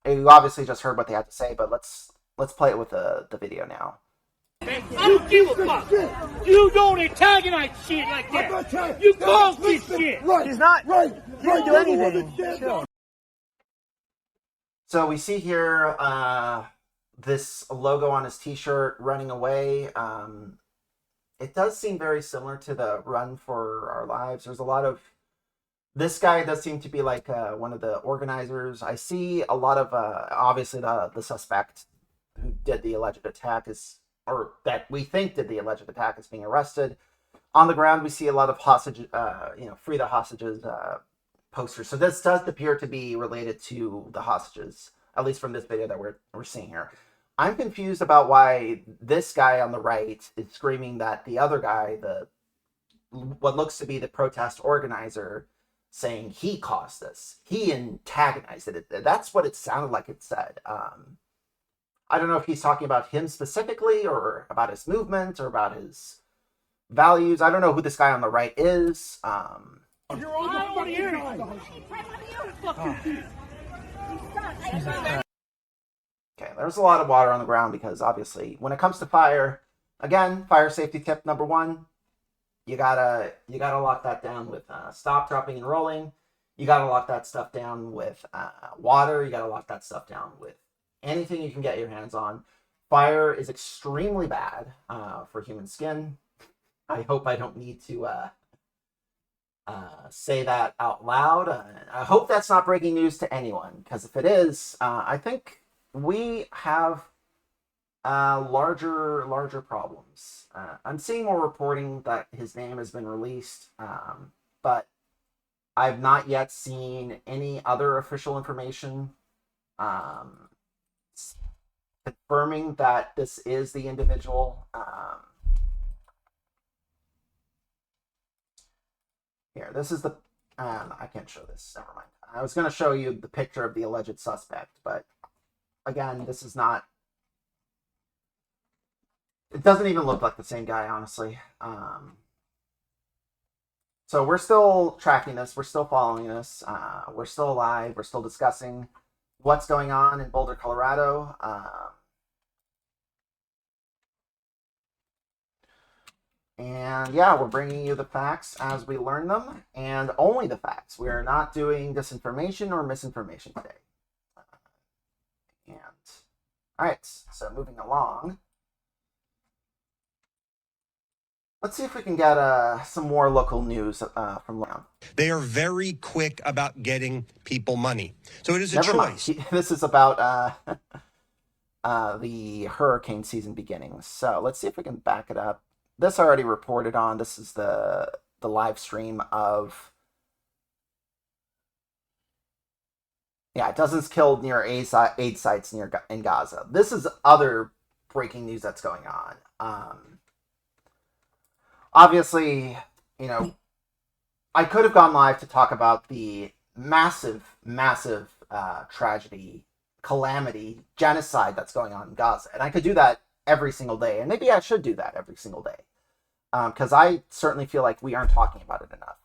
You obviously just heard what they had to say, but let's play it with the video now. I don't give a fuck. You don't antagonize shit like that. You cause this shit. Right. He's not. Right. He didn't do anything. Chill. So we see here this logo on his t-shirt, running away. It does seem very similar to the Run for Our Lives. There's a lot of... This guy does seem to be like one of the organizers. I see a lot of, obviously, the suspect who did the alleged attack or that we think did the alleged attack, is being arrested. On the ground, we see a lot of hostage, free the hostages posters. So this does appear to be related to the hostages, at least from this video that we're seeing here. I'm confused about why this guy on the right is screaming that the other guy, what looks to be the protest organizer, saying he caused this. He antagonized it. That's what it sounded like it said. I don't know if he's talking about him specifically, or about his movement, or about his values. I don't know who this guy on the right is. You're on the fucking Okay, there's a lot of water on the ground, because obviously when it comes to fire, again, fire safety tip number one, you gotta lock that down with stop, dropping, and rolling. You gotta lock that stuff down with water. You gotta lock that stuff down with anything you can get your hands on. Fire is extremely bad for human skin. I hope I don't need to say that out loud. I hope that's not breaking news to anyone, because if it is, I think we have larger problems. I'm seeing more reporting that his name has been released, but I've not yet seen any other official information confirming that this is the individual. Here, this is the... I can't show this, never mind. I was going to show you the picture of the alleged suspect, but again, this is not... It doesn't even look like the same guy, honestly. So we're still tracking this. We're still following this. We're still alive. We're still discussing what's going on in Boulder, Colorado. And yeah, we're bringing you the facts as we learn them, and only the facts. We are not doing disinformation or misinformation today. And all right, so moving along. Let's see if we can get some more local news from Leon. They are very quick about getting people money. So it is a Never choice. Mind. This is about the hurricane season beginning. So let's see if we can back it up. This already reported on. This is the live stream of, yeah, dozens killed near aid sites in Gaza. This is other breaking news that's going on. Obviously, you know, I could have gone live to talk about the massive tragedy, calamity, genocide that's going on in Gaza. And I could do that every single day. And maybe I should do that every single day. Because I certainly feel like we aren't talking about it enough.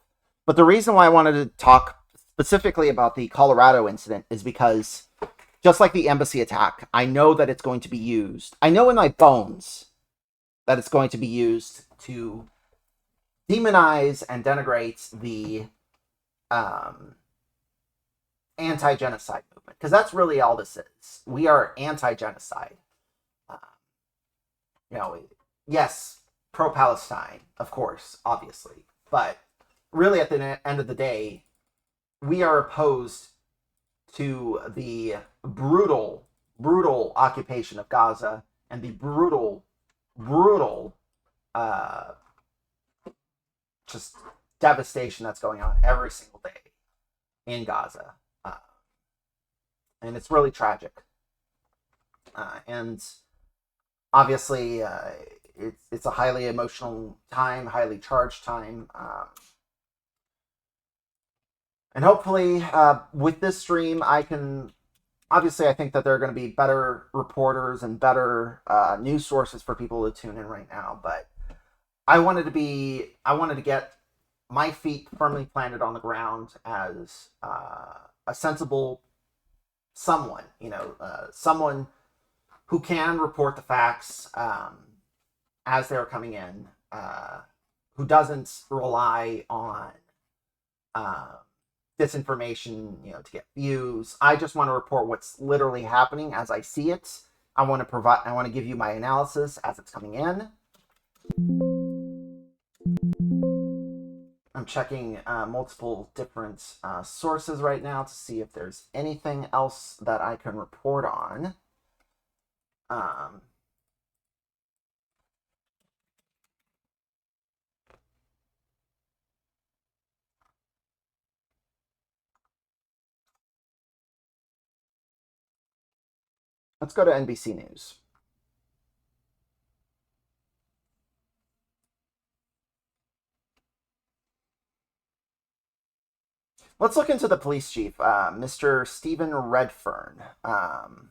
But the reason why I wanted to talk specifically about the Colorado incident is because, just like the embassy attack, I know that it's going to be used. I know in my bones that it's going to be used to demonize and denigrate the anti-genocide movement, because that's really all this is. We are anti-genocide. You know, yes, pro-Palestine, of course, obviously, but really at the end of the day, we are opposed to the brutal occupation of Gaza and the brutal just devastation that's going on every single day in Gaza. And it's really tragic. And obviously, it's a highly emotional time, highly charged time. And hopefully, with this stream, I think that there are going to be better reporters and better news sources for people to tune in right now. But I wanted to get my feet firmly planted on the ground as a sensible someone, someone who can report the facts as they're coming in, who doesn't rely on disinformation, to get views. I just want to report what's literally happening as I see it. I want to give you my analysis as it's coming in. I'm checking multiple different sources right now to see if there's anything else that I can report on. Let's go to NBC News. Let's look into the police chief, Mr. Stephen Redfern. Because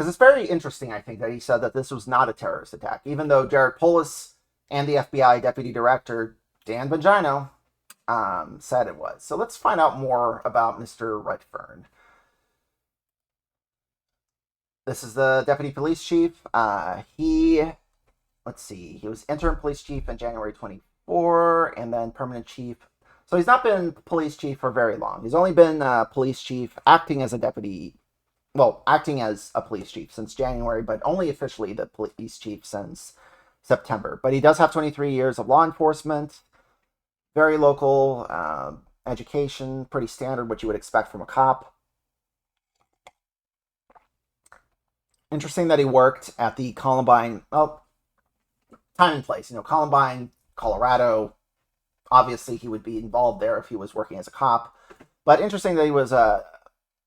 it's very interesting, I think, that he said that this was not a terrorist attack, even though Jared Polis and the FBI Deputy Director, Dan Bongino, said it was. So let's find out more about Mr. Redfern. This is the Deputy Police Chief. He was interim police chief in January 24, and then permanent chief. So he's not been police chief for very long. He's only been police chief, acting as a police chief since January, but only officially the police chief since September. But he does have 23 years of law enforcement, very local education, pretty standard, what you would expect from a cop. Interesting that he worked at the Columbine, time and place, Columbine, Colorado. Obviously, he would be involved there if he was working as a cop. But interesting that he was a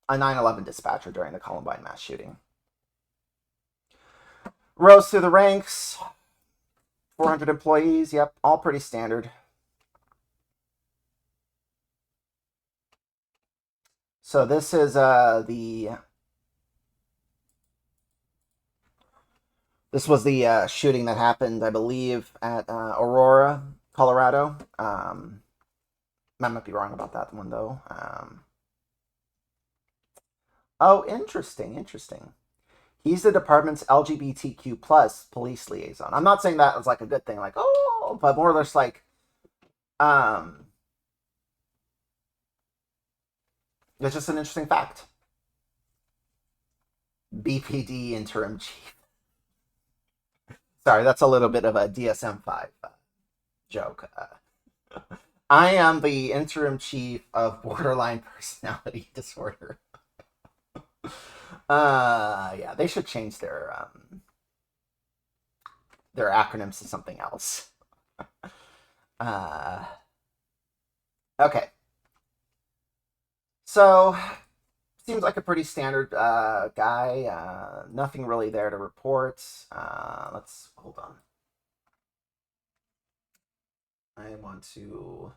9/11 dispatcher during the Columbine mass shooting. Rose through the ranks, 400 employees, yep, all pretty standard. So this is This was the shooting that happened, I believe, at Aurora, Colorado. I might be wrong about that one, though. Oh, interesting. He's the department's LGBTQ plus police liaison. I'm not saying that as like a good thing, like, oh, but more or less like, it's just an interesting fact. BPD interim chief. Sorry, that's a little bit of a DSM-5 joke. I am the interim chief of borderline personality disorder. Yeah, they should change their acronyms to something else. Okay. So, seems like a pretty standard guy. Nothing really there to report. Let's hold on. I don't want to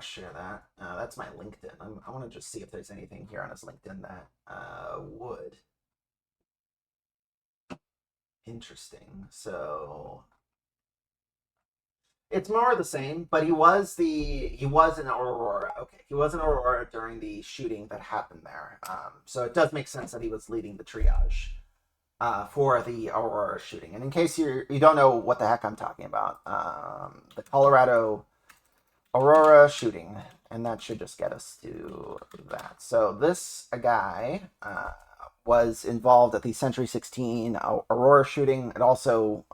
share that. That's my LinkedIn. I want to just see if there's anything here on his LinkedIn that would. Interesting. So it's more of the same, but he was in Aurora. Okay, he was in Aurora during the shooting that happened there. So it does make sense that he was leading the triage for the Aurora shooting. And in case you don't know what the heck I'm talking about, the Colorado Aurora shooting, and that should just get us to that. So this guy was involved at the Century 16 Aurora shooting, and also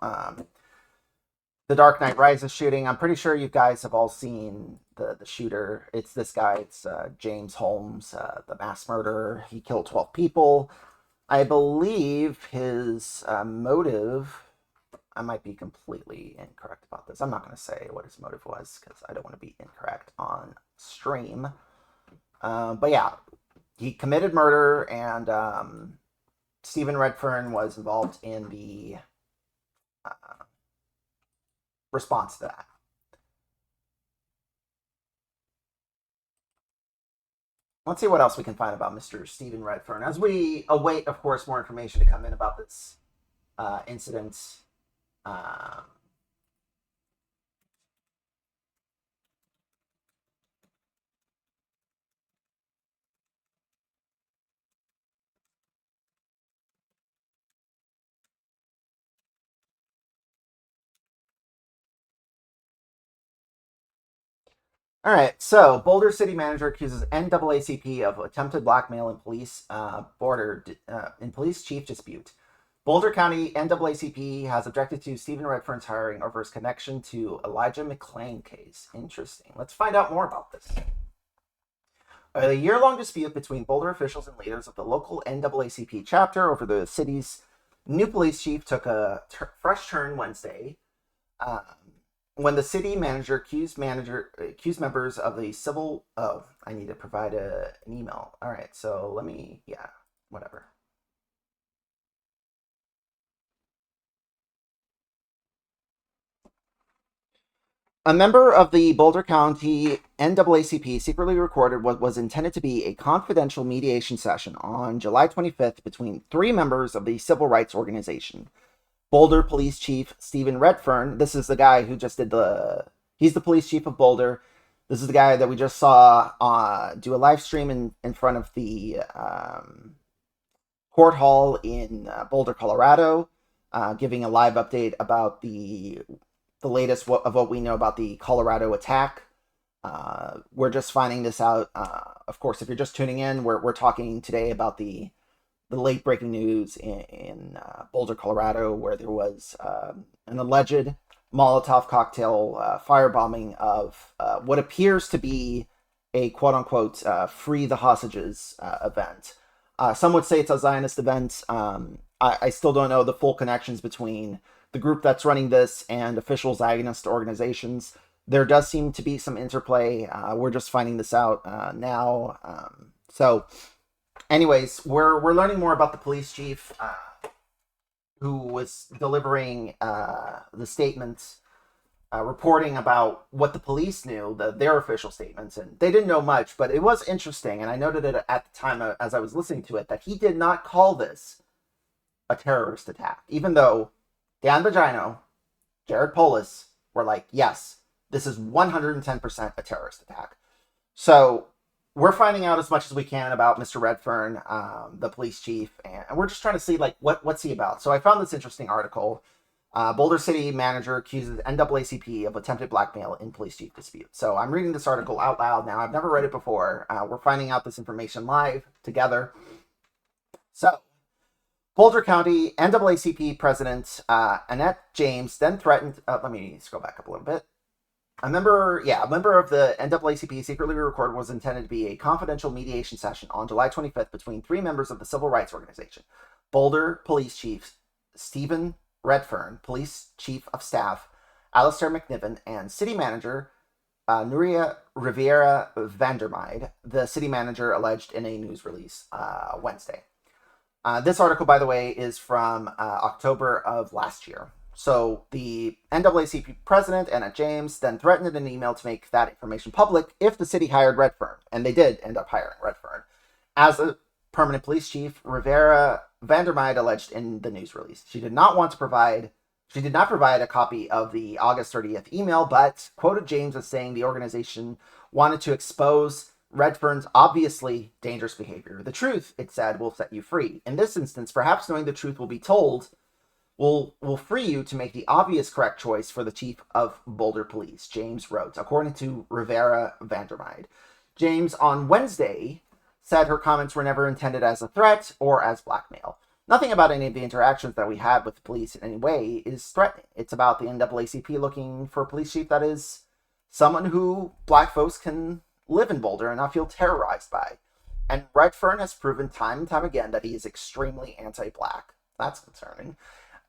the Dark Knight Rises shooting. I'm pretty sure you guys have all seen the shooter. It's this guy. It's James Holmes, the mass murderer. He killed 12 people. I believe his motive, I might be completely incorrect about this. I'm not going to say what his motive was because I don't want to be incorrect on stream. But yeah, he committed murder, and Stephen Redfern was involved in the response to that. Let's see what else we can find about Mr. Stephen Redfern as we await, of course, more information to come in about this incident. All right, so Boulder City Manager accuses NAACP of attempted blackmail in police police chief dispute. Boulder County NAACP has objected to Stephen Redfern's hiring over his connection to Elijah McClain case. Interesting. Let's find out more about this. A year-long dispute between Boulder officials and leaders of the local NAACP chapter over the city's new police chief took a fresh turn Wednesday. When the city manager accused members of the civil. Oh, I need to provide an email. All right, so let me. Yeah, whatever. A member of the Boulder County NAACP secretly recorded what was intended to be a confidential mediation session on July 25th between three members of the civil rights organization. Boulder Police Chief Stephen Redfern. This is the guy who just did he's the police chief of Boulder. This is the guy that we just saw do a live stream in front of the court hall in Boulder, Colorado, giving a live update about the latest of what we know about the Colorado attack. We're just finding this out. Of course, if you're just tuning in, we're talking today about the late breaking news in Boulder, Colorado, where there was an alleged Molotov cocktail firebombing of what appears to be a quote unquote free the hostages event. Some would say it's a Zionist event. I still don't know the full connections between the group that's running this and official Zionist organizations. There does seem to be some interplay. We're just finding this out now. So anyways, we're learning more about the police chief who was delivering the statements, reporting about what the police knew, their official statements, and they didn't know much, but it was interesting, and I noted it at the time as I was listening to it, that he did not call this a terrorist attack, even though Dan Bongino, Jared Polis were like, yes, this is 110% a terrorist attack. So we're finding out as much as we can about Mr. Redfern, the police chief, and we're just trying to see like what's he about. So I found this interesting article. Boulder City manager accuses NAACP of attempted blackmail in police chief dispute. So I'm reading this article out loud now. I've never read it before. We're finding out this information live together. So Boulder County NAACP President Annette James then threatened. Let me scroll back up a little bit. A member of the NAACP secretly recorded what was intended to be a confidential mediation session on July 25th between 3 members of the civil rights organization: Boulder Police Chief Stephen Redfern, Police Chief of Staff Alistair McNiven, and City Manager Nuria Rivera Vandermeide, the city manager alleged in a news release Wednesday. This article, by the way, is from October of last year. So the NAACP president, Annette James, then threatened in an email to make that information public if the city hired Redfern, and they did end up hiring Redfern as a permanent police chief. Rivera Vandermeide alleged in the news release she did not provide a copy of the August 30th email, but quoted James as saying the organization wanted to expose Redfern's obviously dangerous behavior. The truth, it said, will set you free. In this instance, perhaps knowing the truth will be told will free you to make the obvious correct choice for the chief of Boulder Police, James wrote, according to Rivera Vandermeide. James on Wednesday said her comments were never intended as a threat or as blackmail. Nothing about any of the interactions that we had with the police in any way is threatening. It's about the NAACP looking for a police chief that is someone who black folks can live in Boulder and not feel terrorized by. And Redfern has proven time and time again that he is extremely anti-black. That's concerning.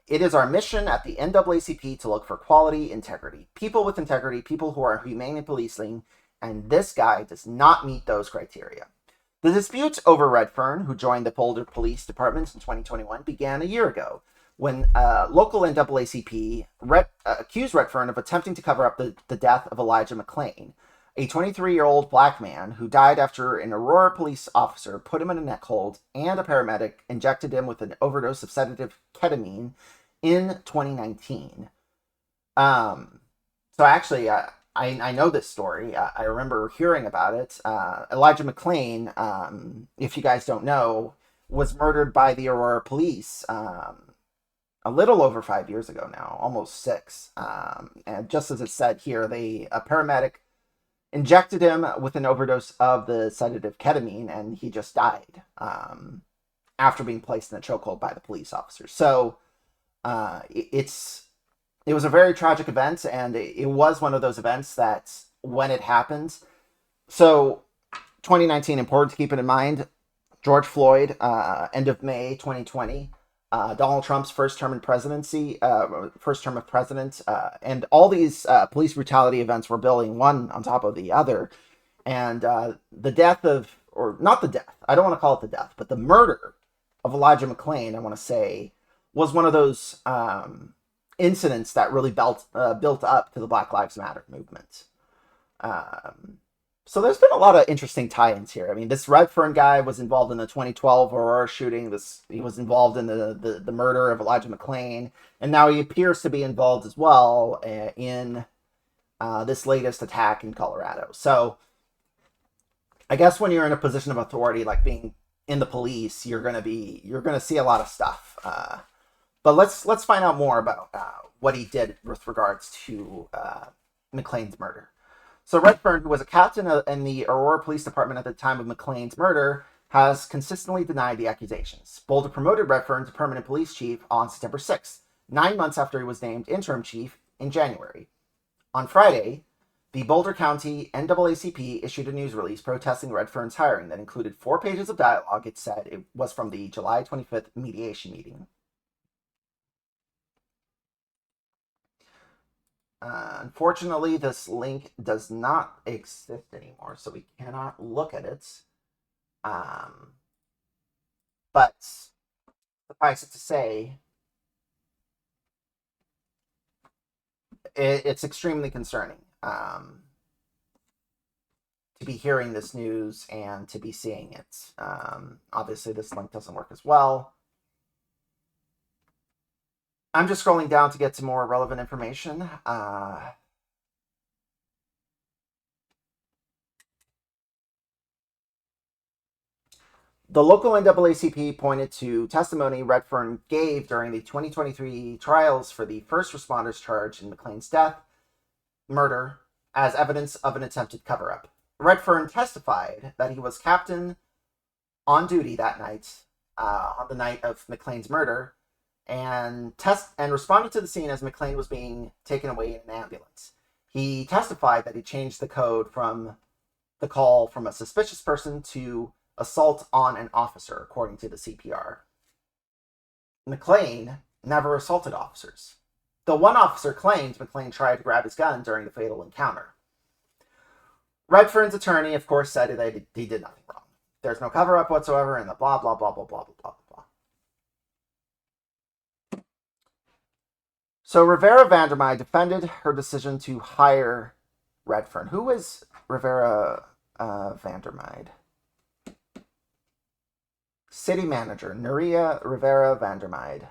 It is our mission at the NAACP to look for quality, integrity, people with integrity, people who are humane in policing, and this guy does not meet those criteria. The dispute over Redfern, who joined the Boulder Police Department in 2021, began a year ago when local NAACP accused Redfern of attempting to cover up the death of Elijah McClain, a 23-year-old black man who died after an Aurora police officer put him in a neck hold and a paramedic injected him with an overdose of sedative ketamine in 2019. So actually, I know this story. I remember hearing about it. Elijah McClain, if you guys don't know, was murdered by the Aurora police a little over 5 years ago now, almost 6. And just as it said here, a paramedic injected him with an overdose of the sedative ketamine, and he just died after being placed in a chokehold by the police officer. So it was a very tragic event, and it was one of those events that when it happened, so 2019, important to keep it in mind, George Floyd, end of May 2020, Donald Trump's first term of president, and all these police brutality events were building one on top of the other. And the death of, or not the death, I don't want to call it the death, but the murder of Elijah McClain, I want to say, was one of those incidents that really built up to the Black Lives Matter movement. So there's been a lot of interesting tie-ins here. I mean, this Redfern guy was involved in the 2012 Aurora shooting. He was involved in the murder of Elijah McClain, and now he appears to be involved as well in this latest attack in Colorado. So I guess when you're in a position of authority, like being in the police, you're gonna see a lot of stuff. But let's find out more about what he did with regards to McClain's murder. So Redfern, who was a captain in the Aurora Police Department at the time of McClain's murder, has consistently denied the accusations. Boulder promoted Redfern to permanent police chief on September 6th, 9 months after he was named interim chief in January. On Friday, the Boulder County NAACP issued a news release protesting Redfern's hiring that included 4 pages of dialogue. It said it was from the July 25th mediation meeting. Unfortunately, this link does not exist anymore, so we cannot look at it. But suffice it to say, it's extremely concerning to be hearing this news and to be seeing it. Obviously, this link doesn't work as well. I'm just scrolling down to get to more relevant information. The local NAACP pointed to testimony Redfern gave during the 2023 trials for the first responders charged in McLean's murder, as evidence of an attempted cover-up. Redfern testified that he was captain on duty that night, on the night of McLean's murder, and responded to the scene as McLean was being taken away in an ambulance. He testified that he changed the code from the call from a suspicious person to assault on an officer, according to the CPR. McLean never assaulted officers. The one officer claimed McLean tried to grab his gun during the fatal encounter. Redfern's attorney, of course, said that he did nothing wrong. There's no cover-up whatsoever, and the blah, blah, blah, blah, blah, blah, blah, blah. So Rivera Vandermeide defended her decision to hire Redfern. Who is Rivera Vandermeide? City manager, Nuria Rivera Vandermeide.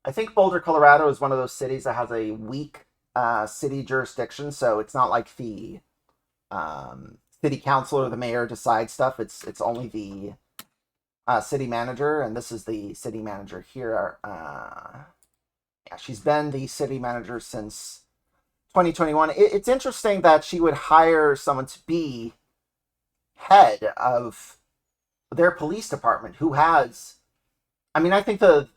I think Boulder, Colorado is one of those cities that has a weak city jurisdiction, so it's not like the city council or the mayor decide stuff. It's only the city manager, and this is the city manager here. Yeah, she's been the city manager since 2021. It's interesting that she would hire someone to be head of their police department who has, I mean, I think the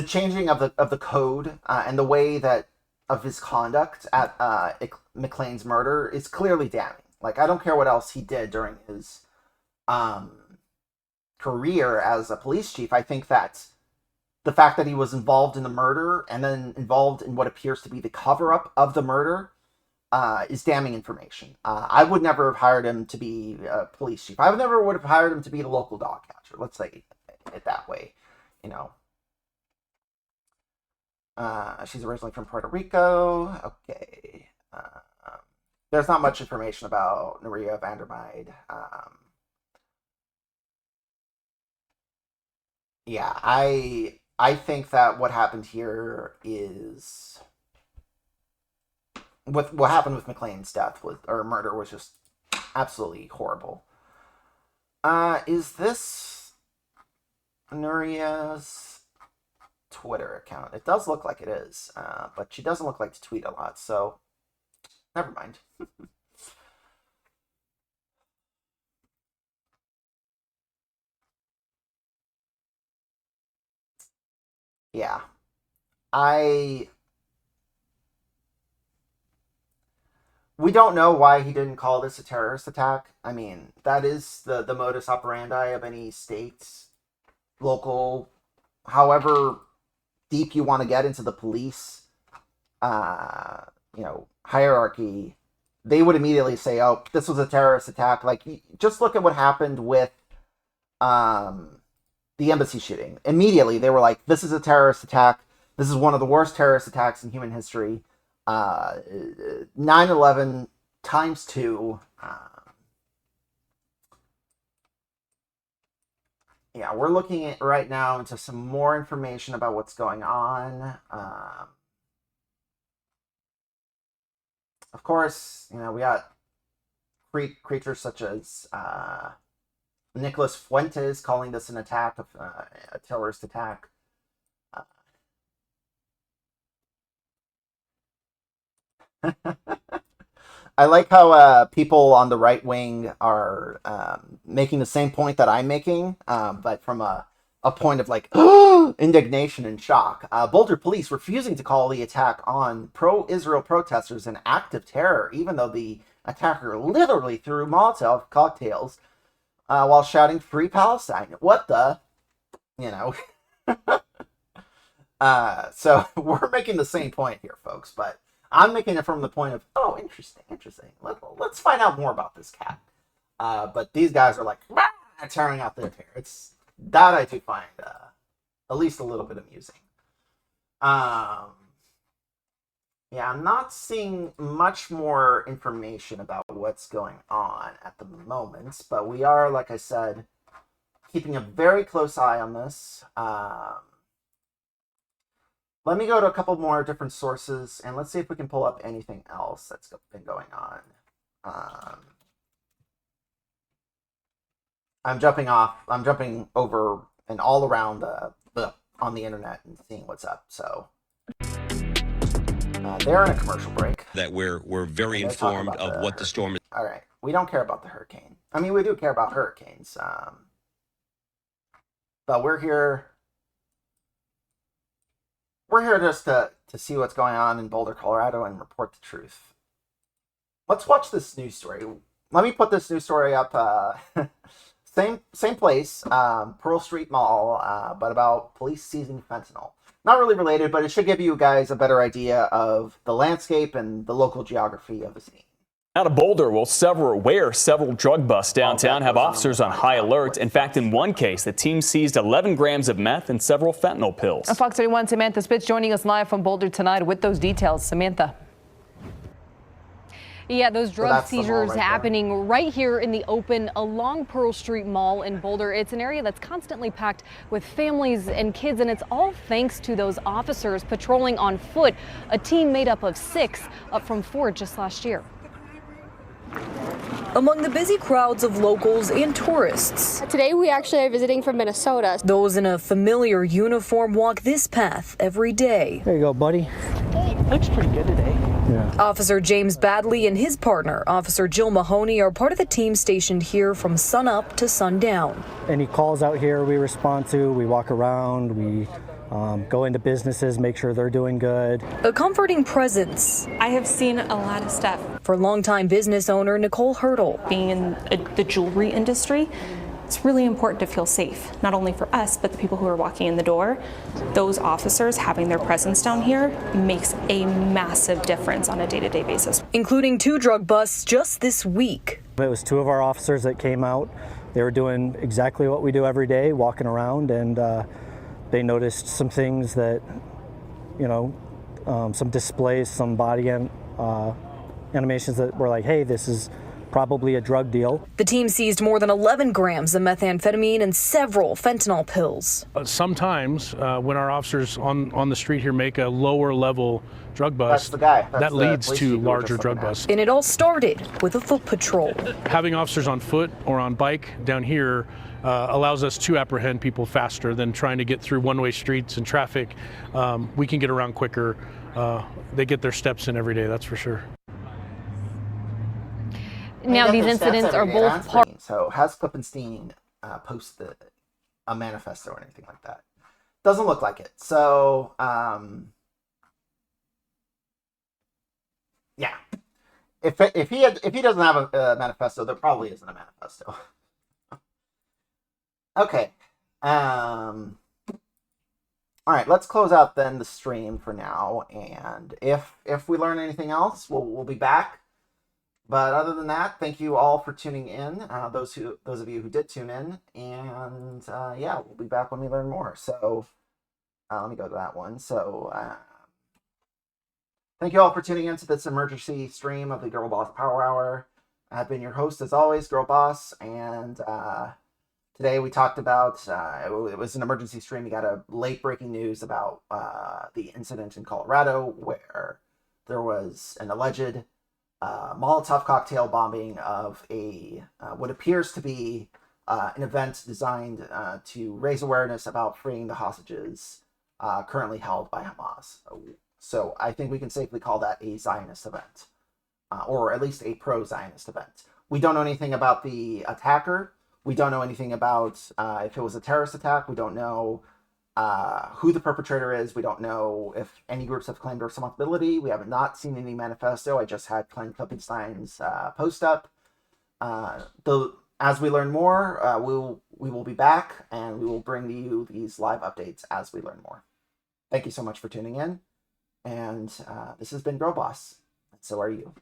changing of the code and the way that of his conduct at McLean's murder is clearly damning. Like, I don't care what else he did during his career as a police chief. I think that the fact that he was involved in the murder and then involved in what appears to be the cover-up of the murder is damning information. I would never have hired him to be a police chief. I would have hired him to be the local dog catcher. Let's say it that way, you know. She's originally from Puerto Rico. Okay. There's not much information about Nuria Vandermeide. Yeah, I think that what happened here is with what happened with McLean's death or murder was just absolutely horrible. Is this Nuria's Twitter account? It does look like it is, but she doesn't look like to tweet a lot, so never mind. Yeah. We don't know why he didn't call this a terrorist attack. I mean, that is the modus operandi of any state, local, however deep you want to get into the police, hierarchy. They would immediately say, oh, this was a terrorist attack. Like, just look at what happened with the embassy shooting. Immediately, they were like, this is a terrorist attack. This is one of the worst terrorist attacks in human history. 9/11 times 2. Yeah, we're looking at right now into some more information about what's going on. Of course, we got creatures such as Nicholas Fuentes calling this an attack, a terrorist attack. I like how people on the right wing are making the same point that I'm making, but from a point of like indignation and shock. Boulder police refusing to call the attack on pro-Israel protesters an act of terror, even though the attacker literally threw Molotov cocktails while shouting "Free Palestine." What the, So we're making the same point here, folks, but I'm making it from the point of, oh, interesting. Let's find out more about this cat. But these guys are like tearing out their hair. It's that I do find at least a little bit amusing. Yeah, I'm not seeing much more information about what's going on at the moment, but we are, like I said, keeping a very close eye on this. Let me go to a couple more different sources, and let's see if we can pull up anything else that's been going on. I'm jumping over and all around on the internet and seeing what's up. So they're in a commercial break. That we're very informed of what the storm is. All right, we don't care about the hurricane. I mean, we do care about hurricanes, but we're here. We're here just to see what's going on in Boulder, Colorado, and report the truth. Let's watch this news story. Let me put this news story up. Same place, Pearl Street Mall, but about police seizing fentanyl. Not really related, but it should give you guys a better idea of the landscape and the local geography of the scene. Out of Boulder, well, several drug busts downtown have officers on high alert. In fact, in one case, the team seized 11 grams of meth and several fentanyl pills. Fox 31 Samantha Spitz joining us live from Boulder tonight with those details. Samantha. Yeah, those drug seizures happening right here in the open along Pearl Street Mall in Boulder. It's an area that's constantly packed with families and kids, and it's all thanks to those officers patrolling on foot, a team made up of 6, up from 4 just last year. Among the busy crowds of locals and tourists. Today we actually are visiting from Minnesota. Those in a familiar uniform walk this path every day. There you go, buddy. Looks pretty good today. Yeah. Officer James Badley and his partner, Officer Jill Mahoney, are part of the team stationed here from sunup to sundown. Any calls out here we respond to, we walk around, we go into businesses, make sure they're doing good. A comforting presence. I have seen a lot of stuff. For longtime business owner Nicole Hurdle. Being in the jewelry industry, it's really important to feel safe, not only for us, but the people who are walking in the door. Those officers having their presence down here makes a massive difference on a day-to-day basis. Including 2 drug busts just this week. It was 2 of our officers that came out. They were doing exactly what we do every day, walking around, and they noticed some things that, some displays, some body animations that were like, hey, this is probably a drug deal. The team seized more than 11 grams of methamphetamine and several fentanyl pills. Sometimes when our officers on the street here make a lower level drug bust, that leads to larger drug busts. And it all started with a foot patrol. Having officers on foot or on bike down here allows us to apprehend people faster than trying to get through one-way streets and traffic. We can get around quicker. They get their steps in every day, that's for sure. Now these incidents are both part. So has Klippenstein posted a manifesto or anything like that? Doesn't look like it. So yeah, if he doesn't have a manifesto, there probably isn't a manifesto. Okay. All right, let's close out then the stream for now, and if we learn anything else, we'll be back. But other than that, thank you all for tuning in. Those of you who did tune in, and yeah, we'll be back when we learn more. So let me go to that one. So thank you all for tuning in to this emergency stream of the GirlBoss Power Hour. I've been your host as always, GirlBoss, and today we talked about it was an emergency stream. We got a late breaking news about the incident in Colorado where there was an alleged Molotov cocktail bombing of a what appears to be an event designed to raise awareness about freeing the hostages currently held by Hamas. So I think we can safely call that a Zionist event, or at least a pro-Zionist event. We don't know anything about the attacker. We don't know anything about if it was a terrorist attack. We don't know who the perpetrator is. We don't know if any groups have claimed responsibility. We have not seen any manifesto. I just had Glenn Klippenstein's post up. As we learn more, we will be back and we will bring you these live updates as we learn more. Thank you so much for tuning in. And this has been GirlBoss, and so are you.